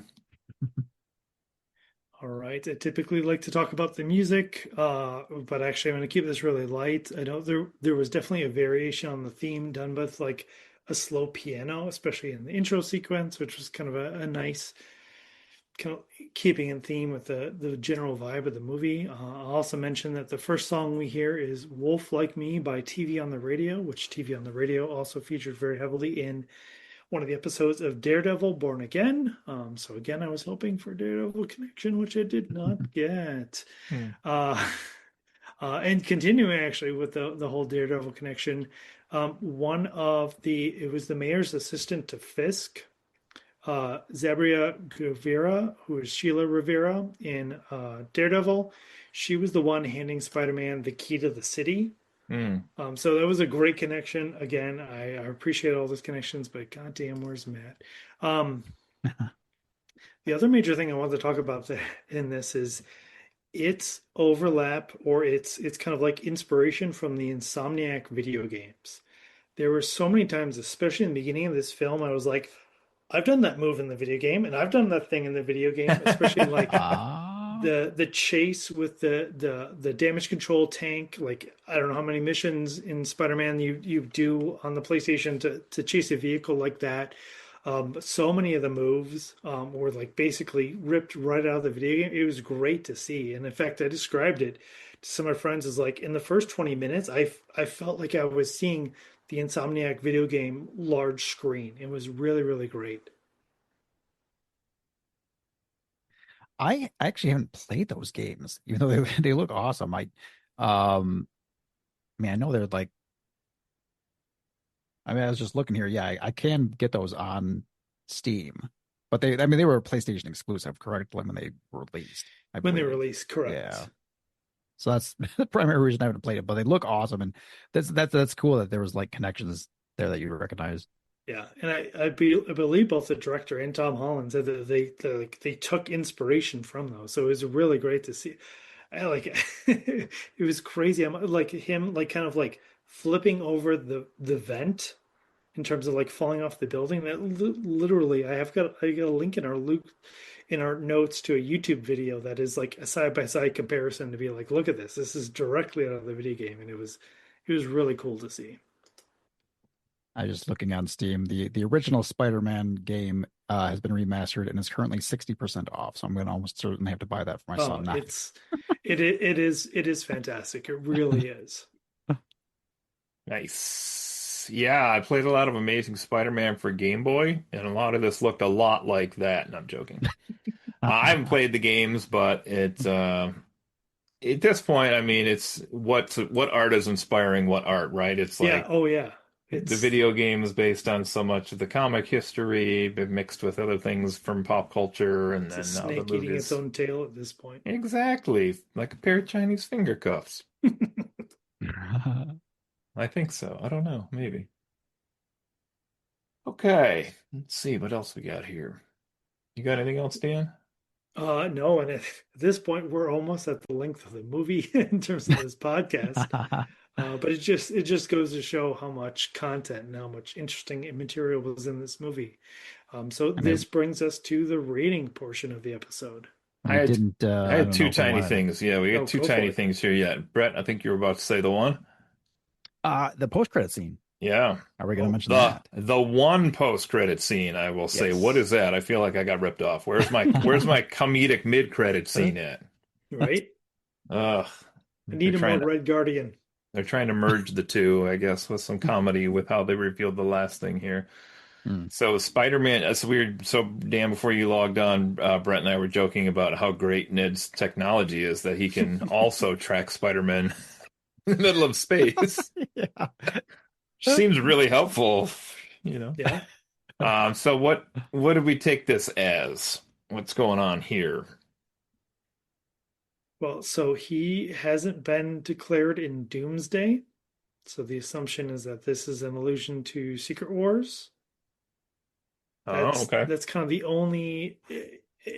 All right. I typically like to talk about the music, but actually I'm going to keep this really light. I know there was definitely a variation on the theme done with like a slow piano, especially in the intro sequence, which was kind of a nice kind of keeping in theme with the general vibe of the movie. I'll also mention that the first song we hear is "Wolf Like Me" by TV on the Radio, which TV on the Radio also featured very heavily in one of the episodes of Daredevil Born Again. So again, I was hoping for Daredevil connection, which I did not get. hmm. Uh, and continuing actually with the whole Daredevil connection, one of it was the mayor's assistant to Fisk, Zabria Rivera, who is Sheila Rivera in Daredevil. She was the one handing Spider-Man the key to the city. Hmm. So that was a great connection. Again, I appreciate all those connections, but goddamn, where's Matt? Um, the other major thing I wanted to talk about in this is its overlap, or it's kind of like inspiration from the Insomniac video games. There were so many times, especially in the beginning of this film, I was like, I've done that move in the video game, and I've done that thing in the video game, especially like Ah. the chase with the damage control tank. Like I don't know how many missions in Spider-Man you do on the PlayStation to chase a vehicle like that. But so many of the moves were like basically ripped right out of the video game. It was great to see, and in fact, I described it to some of my friends as like in the first 20 minutes, I felt like I was seeing the Insomniac video game large screen. It was really great. I actually haven't played those games, even though they look awesome. Um, I know they're like, I was just looking here. Yeah, I can get those on Steam, but they were PlayStation exclusive, correct? Like when they were released, I When they believe. released, Yeah. correct. So that's the primary reason I haven't played it, but they look awesome, and that's cool that there was like connections there that you recognize. Yeah, and I believe both the director and Tom Holland said that they took inspiration from those, so it was really great to see. I like it was crazy. I'm like him like kind of like flipping over the vent. in terms of like falling off the building. That literally, I got a link in our notes to a YouTube video that is like a side by side comparison to be like, look at this. This is directly out of the video game, and it was really cool to see. I was just looking on Steam. The original Spider-Man game has been remastered and is currently 60% off. So I'm going to almost certainly have to buy that for my Oh, son now. it is fantastic. It really is. Nice. Yeah, I played a lot of Amazing Spider-Man for Game Boy, and a lot of this looked a lot like that. And I'm joking. I haven't played the games, but at this point, I mean, it's what art is inspiring what art, right? It's Yeah. like Oh, yeah. the It's video game is based on so much of the comic history, but mixed with other things from pop culture, and it's a then now the snake eating its movies. own tail at this point. Exactly, like a pair of Chinese finger cuffs. I think so. I don't know, maybe. Okay, let's see what else we got here. You got anything else, Dan? No, and at this point, we're almost at the length of the movie in terms of this podcast. But it just goes to show how much content and how much interesting material was in this movie. So I mean, this brings us to the rating portion of the episode. I we had didn't. I I had don't know two if we tiny wanted to. things. Yeah, we got Oh, two go for tiny it. things here yet. Brett, I think you were about to say the one. The post-credit scene. Yeah. Are we going to Oh, mention The that? the one post-credit scene, I will say, what yes. is that? I feel like I got ripped off. Where's my comedic mid-credit scene at? Right? Ugh. I They're need a more trying to Red Guardian. they're trying to merge the two, I guess, with some comedy with how they revealed the last thing here. Hmm. So Spider-Man, that's weird. So Dan, before you logged on, Brett and I were joking about how great Ned's technology is that he can also track Spider-Man in the middle of space. Yeah. Seems really helpful, you know. Yeah. So what did we take this as? What's going on here? Well, so he hasn't been declared in Doomsday. So the assumption is that this is an allusion to Secret Wars. Oh, That's okay. that's kind of the only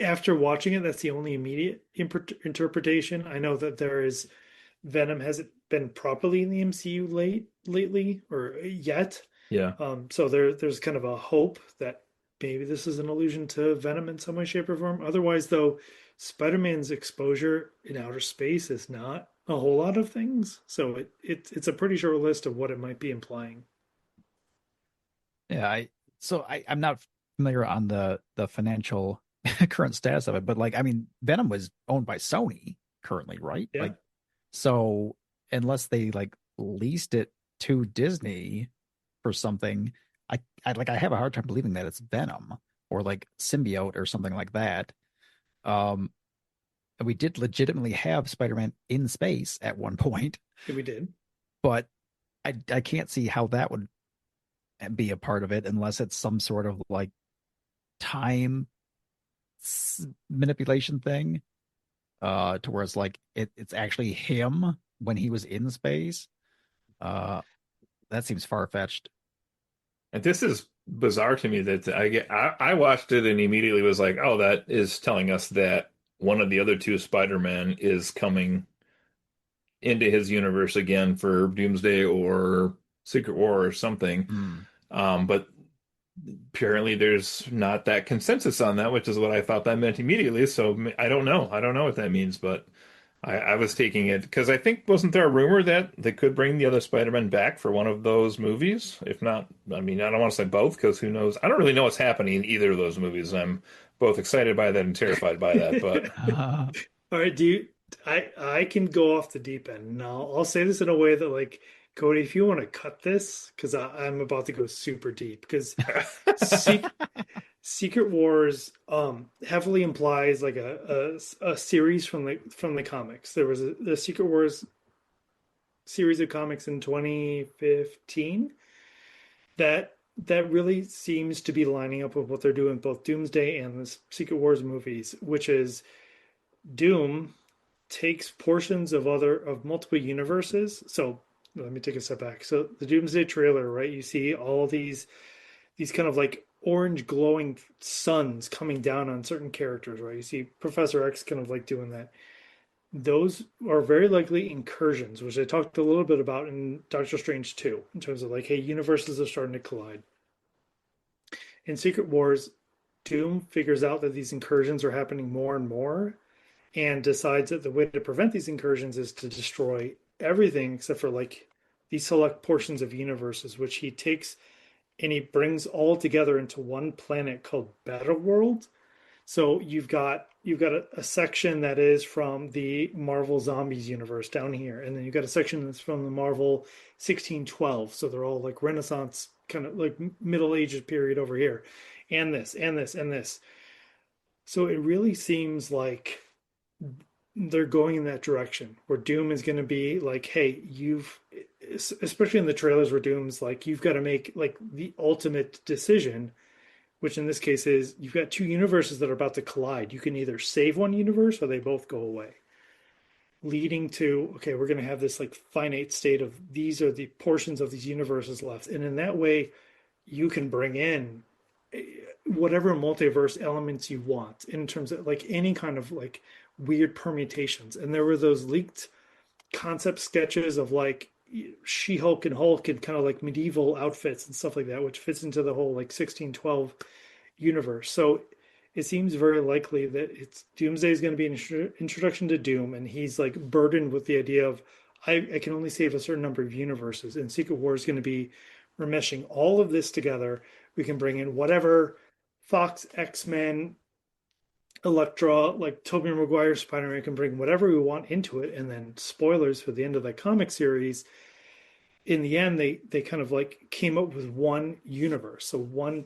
after watching it, that's the only immediate interpretation. I know that there is Venom hasn't been properly in the MCU lately or yet. Yeah. So there's kind of a hope that maybe this is an allusion to Venom in some way, shape, or form. Otherwise, though, Spider-Man's exposure in outer space is not a whole lot of things. So it's a pretty short list of what it might be implying. Yeah. I'm not familiar on the financial current status of it, but like I mean, Venom was owned by Sony currently, right? Yeah. Like, so unless they like leased it to Disney for something, I have a hard time believing that it's Venom or like Symbiote or something like that. Um, and we did legitimately have Spider-Man in space at one point, Yeah, we did. but I can't see how that would be a part of it unless it's some sort of like time manipulation thing to where it's like it's actually him when he was in space. uh that seems far-fetched. And this is bizarre to me that I watched it and immediately was like, oh, that is telling us that one of the other two Spider-Man is coming into his universe again for Doomsday or Secret War or something. Hmm. But apparently there's not that consensus on that, which is what I thought that meant immediately. So I don't know. I don't know what that means, but I was taking it because I think wasn't there a rumor that they could bring the other Spider-Man back for one of those movies? If not, I mean, I don't want to say both because who knows? I don't really know what's happening in either of those movies. I'm both excited by that and terrified by that, but All right, I can go off the deep end. Now I'll say this in a way that like Cody, if you want to cut this, because I'm about to go super deep, because Secret Wars heavily implies like a series from the comics. There was a Secret Wars series of comics in 2015 that really seems to be lining up with what they're doing both Doomsday and the Secret Wars movies, which is Doom takes portions of multiple universes. So let me take a step back. So the Doomsday trailer, right? You see all these kind of like orange glowing suns coming down on certain characters, right? You see Professor X kind of like doing that. those are very likely incursions, which I talked a little bit about in Doctor Strange 2, in terms of like, hey, universes are starting to collide. In Secret Wars, Doom figures out that these incursions are happening more and more and decides that the way to prevent these incursions is to destroy everything except for like these select portions of universes, which he takes and he brings all together into one planet called Battleworld. So you've got a section that is from the Marvel Zombies universe down here, and then you've got a section that's from the Marvel 1612. So they're all like Renaissance kind of like Middle Ages period over here, and this and this and this. So it really seems like they're going in that direction where Doom is going to be like, hey, you've, especially in the trailers where Doom's like, you've got to make like the ultimate decision, which in this case is you've got two universes that are about to collide. You can either save one universe or they both go away, leading to, okay, we're going to have this like finite state of these are the portions of these universes left. And in that way, you can bring in whatever multiverse elements you want in terms of like any kind of like weird permutations. And there were those leaked concept sketches of like She-Hulk and Hulk and kind of like medieval outfits and stuff like that, which fits into the whole like 1612 universe. So it seems very likely that it's Doomsday is going to be an introduction to Doom, and he's like burdened with the idea of I can only save a certain number of universes, and Secret War is going to be we're meshing all of this together. We can bring in whatever Fox, X-Men, Elektra, like Tobey Maguire, Spider-Man can bring whatever we want into it, and then spoilers for the end of that comic series. In the end, they kind of like came up with one universe, so one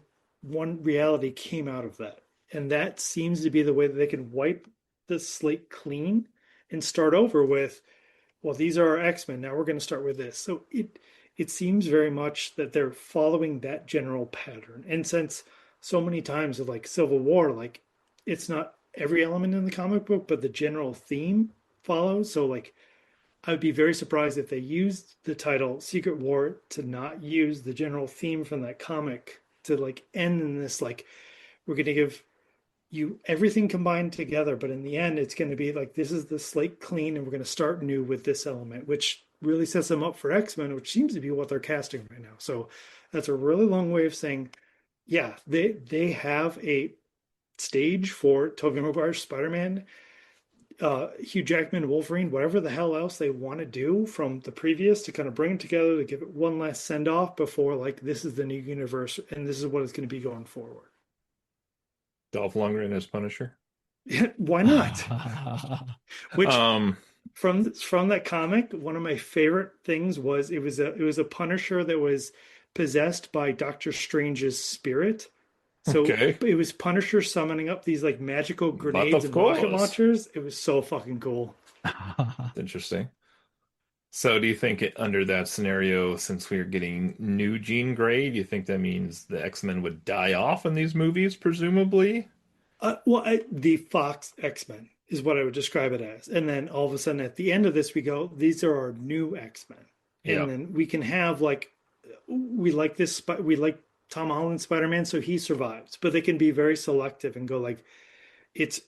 reality came out of that, and that seems to be the way that they can wipe the slate clean and start over with, well, these are our X-Men. Now we're going to start with this. So it seems very much that they're following that general pattern. And since so many times of like Civil War, like it's not every element in the comic book, but the general theme follows. So like I would be very surprised if they used the title Secret War to not use the general theme from that comic to like end in this like we're going to give you everything combined together, but in the end it's going to be like this is the slate clean and we're going to start new with this element, which really sets them up for X-Men, which seems to be what they're casting right now. So that's a really long way of saying, yeah, they have a stage for Tobey Maguire's Spider-Man, Hugh Jackman, Wolverine, whatever the hell else they want to do from the previous to kind of bring it together to give it one last send off before like this is the new universe and this is what it's going to be going forward. Dolph Lundgren as Punisher. Why not? Which Um, from that comic, one of my favorite things was it was a Punisher that was possessed by Doctor Strange's spirit. So okay, it was Punisher summoning up these like magical but grenades of and rocket course, launchers. It was so fucking cool. interesting. So, do you think under that scenario, since we're getting new Jean Grey, do you think that means the X-Men would die off in these movies, presumably? The Fox X-Men is what I would describe it as. And then all of a sudden at the end of this, we go, these are our new X-Men. Yeah, And then we can have like, we like this, we like Tom Holland Spider-Man, so he survives. But they can be very selective and go like, it's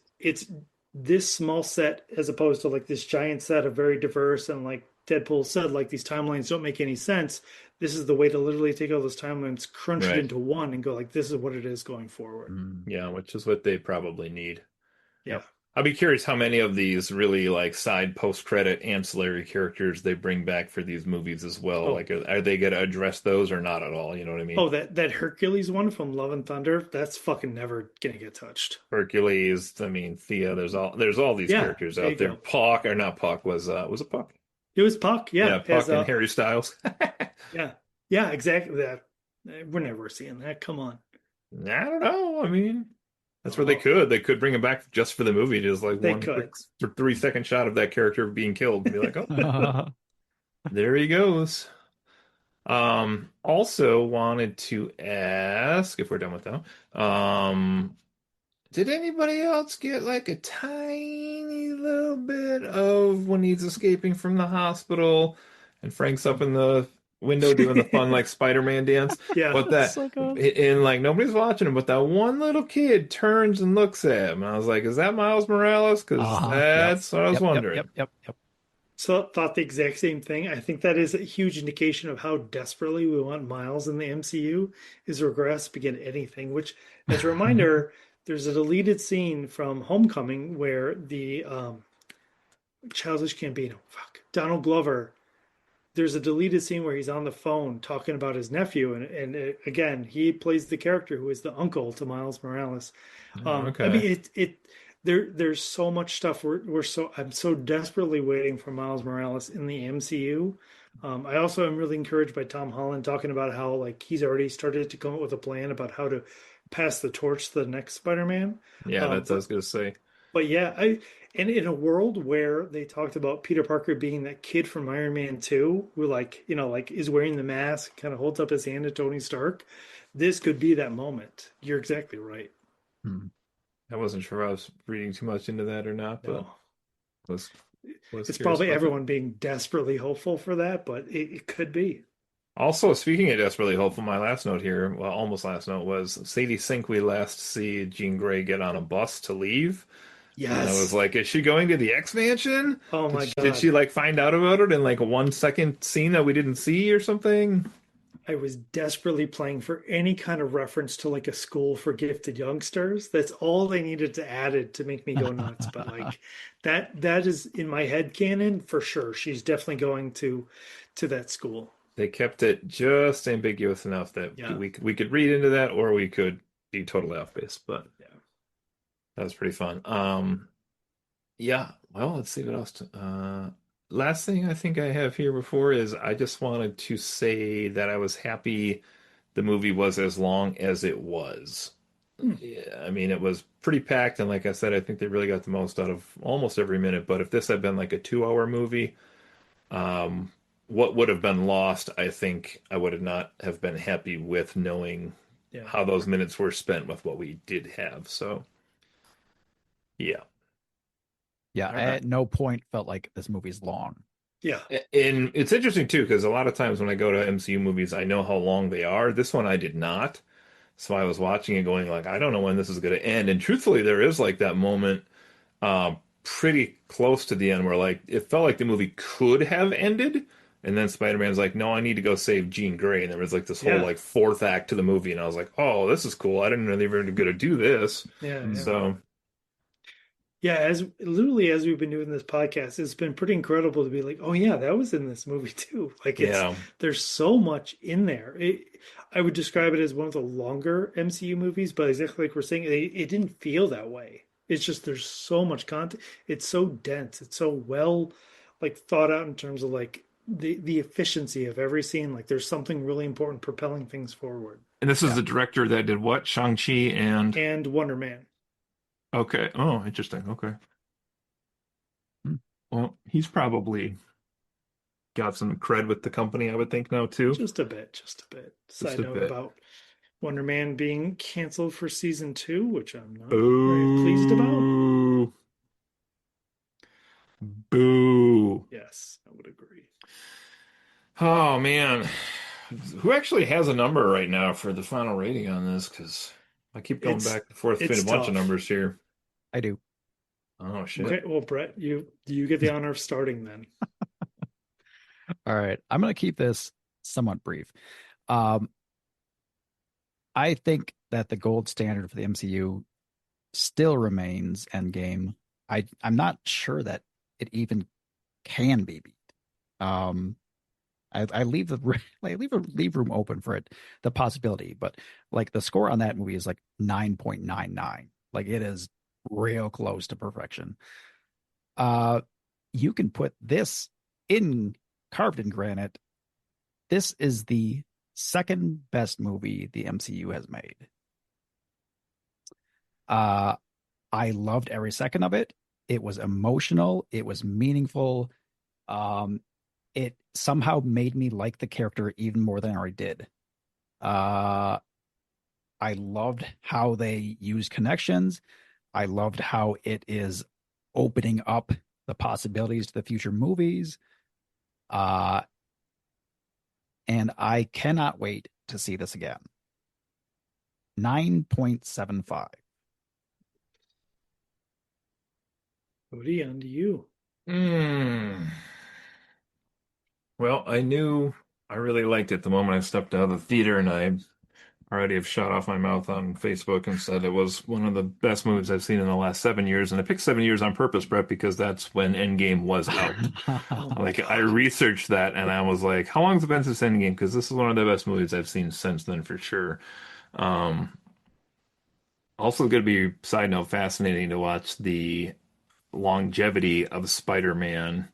this small set as opposed to like this giant set of very diverse and like Deadpool said, like these timelines don't make any sense. This is the way to literally take all those timelines, crunch it right. into one, and go like, this is what it is going forward. Mm. Yeah, which is what they probably need. Yeah. Yep. I'd be curious how many of these really like side post-credit ancillary characters they bring back for these movies as well. Oh, Like, are they going to address those or not at all? You know what I mean? oh, that Hercules one from Love and Thunder, that's fucking never gonna get touched. Hercules, I mean, Thea, there's all these Yeah, characters there you out there. go. Puck, or not Puck, was it Puck? It was Puck, Yeah, yeah, as Puck and Harry Styles. yeah, yeah, exactly that. We're never seeing that. Come on. I don't know. I mean, that's where they Oh, could. They could bring him back just for the movie, just like they one quick could. 3 second shot of that character being killed and be like, oh, there he goes. Also wanted to ask if we're done with that. Did anybody else get like a tiny little bit of when he's escaping from the hospital and Frank's up in the window doing the fun like Spider-Man dance. Yeah. But That's that so good. and like nobody's watching him, but that one little kid turns and looks at him. And I was like, is that Miles Morales? Because Uh-huh. Yep. that's what I was Yep. Yep. wondering. Yep. Yep. Yep. So thought the exact same thing. I think that is a huge indication of how desperately we want Miles in the MCU is we're grasping at anything, which as a reminder, there's a deleted scene from Homecoming where the Childish Gambino, fuck, Donald Glover, there's a deleted scene where he's on the phone talking about his nephew, and again, he plays the character who is the uncle to Miles Morales. I mean, Okay. there's so much stuff. I'm so desperately waiting for Miles Morales in the MCU. I also am really encouraged by Tom Holland talking about how like he's already started to come up with a plan about how to pass the torch to the next Spider-Man. Yeah, Um, that's what I but was gonna say. but yeah, and in a world where they talked about Peter Parker being that kid from Iron Man 2 who like, like is wearing the mask, kind of holds up his hand to Tony Stark, this could be that moment. You're exactly right. Hmm. I wasn't sure I was reading too much into that or not, but No. was was It's curious probably about that. everyone being desperately hopeful for that, but it could be. Also, speaking of desperately hopeful, my last note here, well, almost last note was Sadie Sink. We last see Jean Grey get on a bus to leave, and I was Yes. like, "Is she going to the X Mansion? Oh Did my did she God. like find out about it in like a 1 second scene that we didn't see or something?" I was desperately playing for any kind of reference to like a school for gifted youngsters. That's all they needed to add it to make me go nuts. But like that is in my head canon for sure. She's definitely going to that school. They kept it just ambiguous enough that Yeah. we could read into that, or we could be totally off base. But Yeah. that was pretty fun. Yeah. Well, let's see what else. Last thing I think I have here before is I just wanted to say that I was happy the movie was as long as it was. Hmm. Yeah, I mean, it was pretty packed, and like I said, I think they really got the most out of almost every minute. But if this had been like a 2 hour movie, um, what would have been lost, I think I would have not have been happy with knowing Yeah. how those minutes were spent with what we did have. So, yeah. Yeah. All I right. at no point felt like this movie's long. Yeah. And it's interesting too, because a lot of times when I go to MCU movies, I know how long they are. This one I did not. So I was watching it going like, I don't know when this is going to end. And truthfully, there is like that moment pretty close to the end where like it felt like the movie could have ended. And then Spider-Man's like, no, I need to go save Jean Grey. And there was like this whole Yeah. like fourth act to the movie. And I was like, oh, this is cool. I didn't know they were going to do this. Yeah. Hmm. Yeah. So Yeah, as literally as we've been doing this podcast, it's been pretty incredible to be like, oh yeah, that was in this movie too. Like yeah. there's so much in there. I would describe it as one of the longer MCU movies, but exactly like we're saying, it didn't feel that way. It's just there's so much content. It's so dense. It's so well like thought out in terms of like the efficiency of every scene. Like there's something really important propelling things forward. And this is Yeah. the director that did what? Shang-Chi and And Wonder Man. okay. Oh, interesting. Okay. Hmm. Well, he's probably got some cred with the company, I would think now too. Just a bit, just a bit. Just Side a note bit. about Wonder Man being canceled for season two, which I'm not very pleased about. Boo. Boo. Yes, I would agree. Oh man. Who actually has a number right now for the final rating on this? Because I keep going It's back and forth between it's a bunch of tough. numbers here. I do. Oh shit. Okay, well, Brett, you get the honor of starting then. All right. I'm going to keep this somewhat brief. Um, I think that the gold standard for the MCU still remains Endgame. I'm not sure that it even can be beat. Um, I leave the I leave room open for it, the possibility, but like the score on that movie is like 9.99. Like it is real close to perfection. Uh, you can put this in carved in granite. This is the second best movie the MCU has made. Uh, I loved every second of it. It was emotional. It was meaningful. Um, it somehow made me like the character even more than I already did. Uh, I loved how they use connections. I loved how it is opening up the possibilities to the future movies. Uh, and I cannot wait to see this again. 9.75. Cody, on to you. Mm. Well, I knew I really liked it the moment I stepped out of the theater, and I already have shot off my mouth on Facebook and said it was one of the best movies I've seen in the last 7 years. And I picked 7 years on purpose, Brett, because that's when Endgame was out. Oh my Like I God. researched that and I was like, how long's it been since Endgame? Because this is one of the best movies I've seen since then for sure. Um, Also going to be, side note, fascinating to watch the longevity of Spider-Man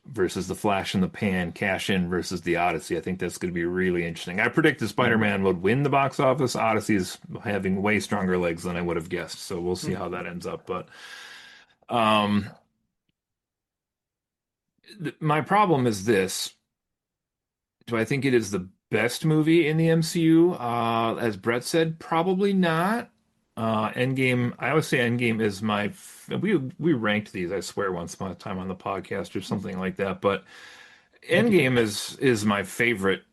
versus the Flash in the Pan cash in versus the Odyssey. I think that's going to be really interesting. I predicted Mhm. Spider-Man would win the box office. Odyssey is having way stronger legs than I would have guessed, so we'll see how that ends up. But um, my problem is this. Do I think it is the best movie in the MCU? As Brett said, probably not. Endgame, I always say Endgame is we ranked these, I swear, once upon a time on the podcast or something like that. But I think you did. Endgame is my favorite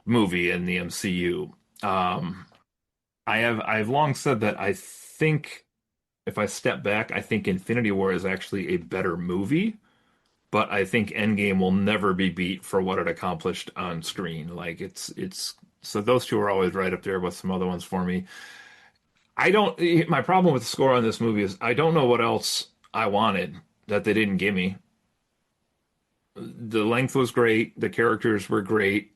movie in the MCU. Um, I've long said that I think if I step back, I think Infinity War is actually a better movie. But I think Endgame will never be beat for what it accomplished on screen. Like it's so those two are always right up there with some other ones for me. I don't My problem with the score on this movie is I don't know what else I wanted that they didn't give me. The length was great, the characters were great.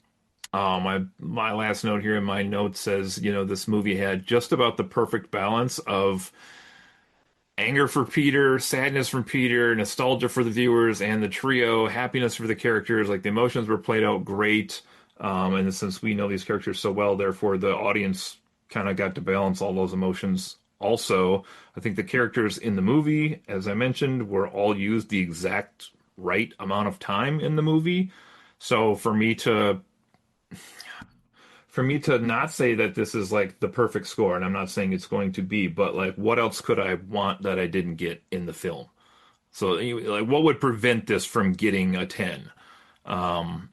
My last note here in my notes says, this movie had just about the perfect balance of anger for Peter, sadness from Peter, nostalgia for the viewers, and the trio, happiness for the characters. Like the emotions were played out great. And since we know these characters so well, therefore the audience kind of got to balance all those emotions. Also, I think the characters in the movie, as I mentioned, were all used the exact right amount of time in the movie. So for me to not say that this is like the perfect score, and I'm not saying it's going to be, but like what else could I want that I didn't get in the film? So like what would prevent this from getting a 10? Um,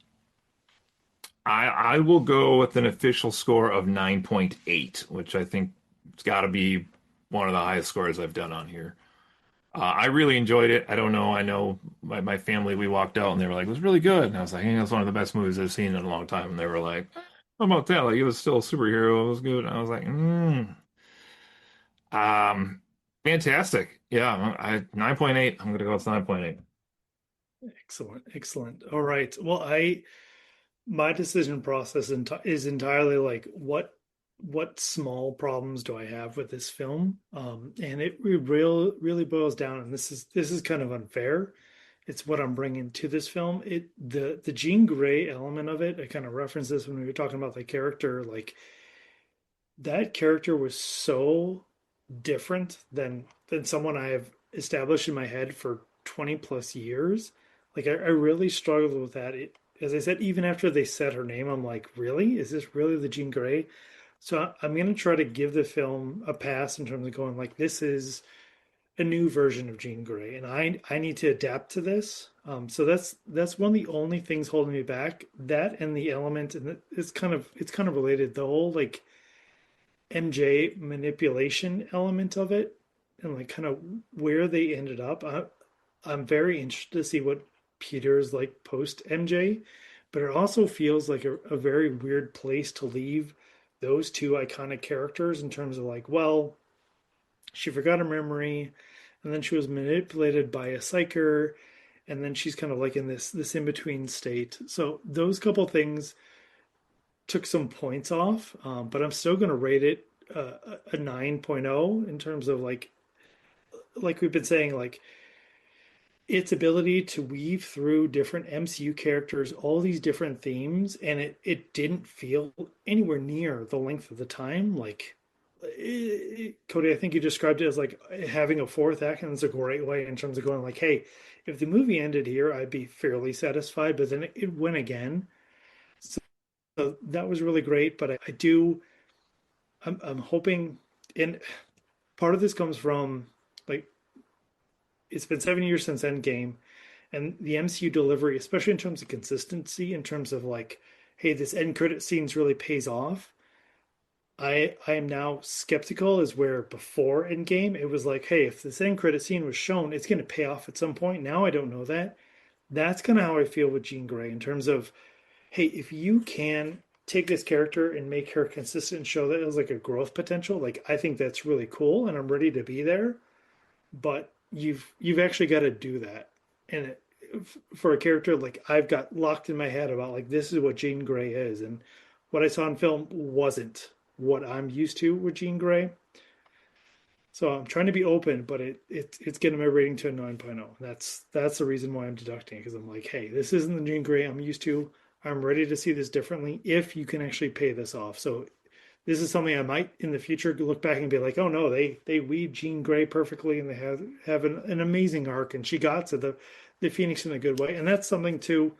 I will go with an official score of 9.8, which I think it's got to be one of the highest scores I've done on here. I really enjoyed it. I don't know. I know my family, we walked out and they were like, it was really good. And I was like, it's one of the best movies I've seen in a long time. And they were like, how about that? Like, it was still a superhero. It was good. And I was like, um, fantastic. Yeah, 9.8. I'm going to go with 9.8. Excellent, excellent. All right. Well, I my decision process is entirely like what small problems do I have with this film? And it really boils down, and this is kind of unfair. It's what I'm bringing to this film. The Jean Grey element of it. I kind of referenced this when we were talking about the character. Like that character was so different than someone I have established in my head for 20 plus years. Like I really struggled with that. As I said, even after they said her name, I'm like, really? Is this really the Jean Grey? So I'm gonna try to give the film a pass in terms of going like this is a new version of Jean Grey, and I need to adapt to this. So that's one of the only things holding me back. That and the element, and it's kind of related. The whole like MJ manipulation element of it and like kind of where they ended up. I'm very interested to see what Peter's like post MJ, but it also feels like a very weird place to leave those two iconic characters in terms of like, well, she forgot her memory and then she was manipulated by a psyker and then she's kind of like in this in between state. So those couple things took some points off, but I'm still going to rate it a 9.0 in terms of like we've been saying, like its ability to weave through different MCU characters, all these different themes, and it didn't feel anywhere near the length of the time. Like Cody, I think you described it as like having a fourth act, and it's a great way in terms of going like, hey, if the movie ended here, I'd be fairly satisfied, but then it went again. So that was really great. But I do I'm hoping, and part of this comes from like it's been 7 years since Endgame, And the MCU delivery, especially in terms of consistency, in terms of like, hey, this end credit scenes really pays off. I am now skeptical as where before Endgame it was like, hey, if this end credit scene was shown, it's going to pay off at some point. Now I don't know that. That's kind of how I feel with Jean Grey in terms of, hey, if you can take this character and make her consistent and show that it was like a growth potential, like I think that's really cool and I'm ready to be there. But you've actually got to do that. And for a character like I've got locked in my head about like this is what Jean Grey is, and what I saw in film wasn't what I'm used to with Jean Grey. So I'm trying to be open, but it's getting my rating to a 9.0. That's the reason why I'm deducting it because I'm like, hey, this isn't the Jean Grey I'm used to. I'm ready to see this differently if you can actually pay this off. So this is something I might in the future look back and be like, oh no, they weave Jean Grey perfectly and they have an amazing arc and she got to the Phoenix in a good way. And that's something too.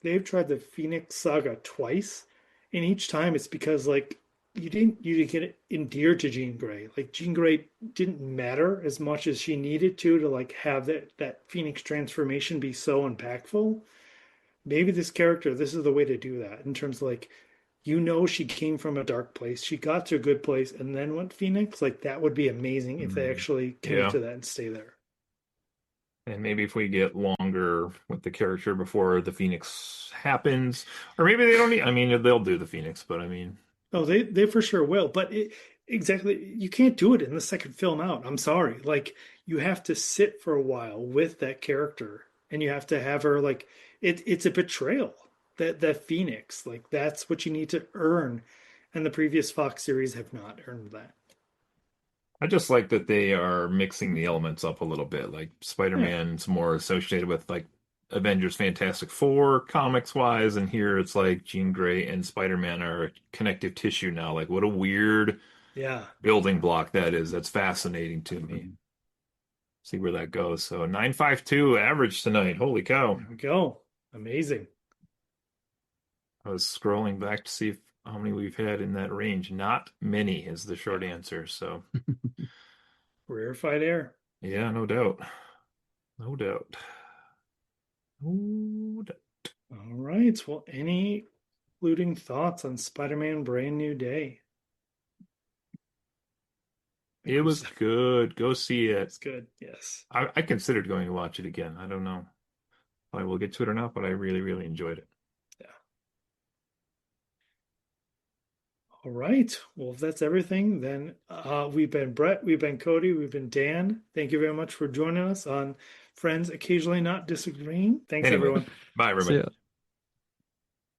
They've tried the Phoenix saga twice, and each time it's because like you didn't get endeared to Jean Grey. Like Jean Grey didn't matter as much as she needed to like have that Phoenix transformation be so impactful. Maybe this character, this is the way to do that in terms of like she came from a dark place, she got to a good place, and then went Phoenix. Like that would be amazing if they actually commit Yeah. to that and stay there. And maybe if we get longer with the character before the Phoenix happens, or maybe they don't need, I mean, they'll do the Phoenix, but I mean, Oh, they for sure will, but exactly you can't do it in the second film out. I'm sorry. Like you have to sit for a while with that character and you have to have her like it's a betrayal. That Phoenix, like that's what you need to earn. And the previous Fox series have not earned that. I just like that they are mixing the elements up a little bit. Like Yeah. Spider-Man's more associated with like Avengers Fantastic Four comics wise, and here it's like Jean Grey and Spider-Man are connective tissue now. Like what a weird Yeah. building block that is. That's fascinating to me. Mhm. See where that goes. So 952 average tonight. Holy cow. There we go. Amazing. I was scrolling back to see how many we've had in that range. Not many is the Yeah. short answer. So Rarefied air. yeah, no doubt. No doubt. No doubt. All right. Well, any concluding thoughts on Spider-Man Brand New Day? I think It we was said good. Go see it. it's good. Yes. I considered going to watch it again. I don't know if I will get to it or not, but I really, really enjoyed it. Yeah. All right. Well, if that's everything, then we've been Brett, we've been Cody, we've been Dan. Thank you very much for joining us on Friends Occasionally Not Disagreeing. Thanks, Anyway, everyone. bye See everybody. ya.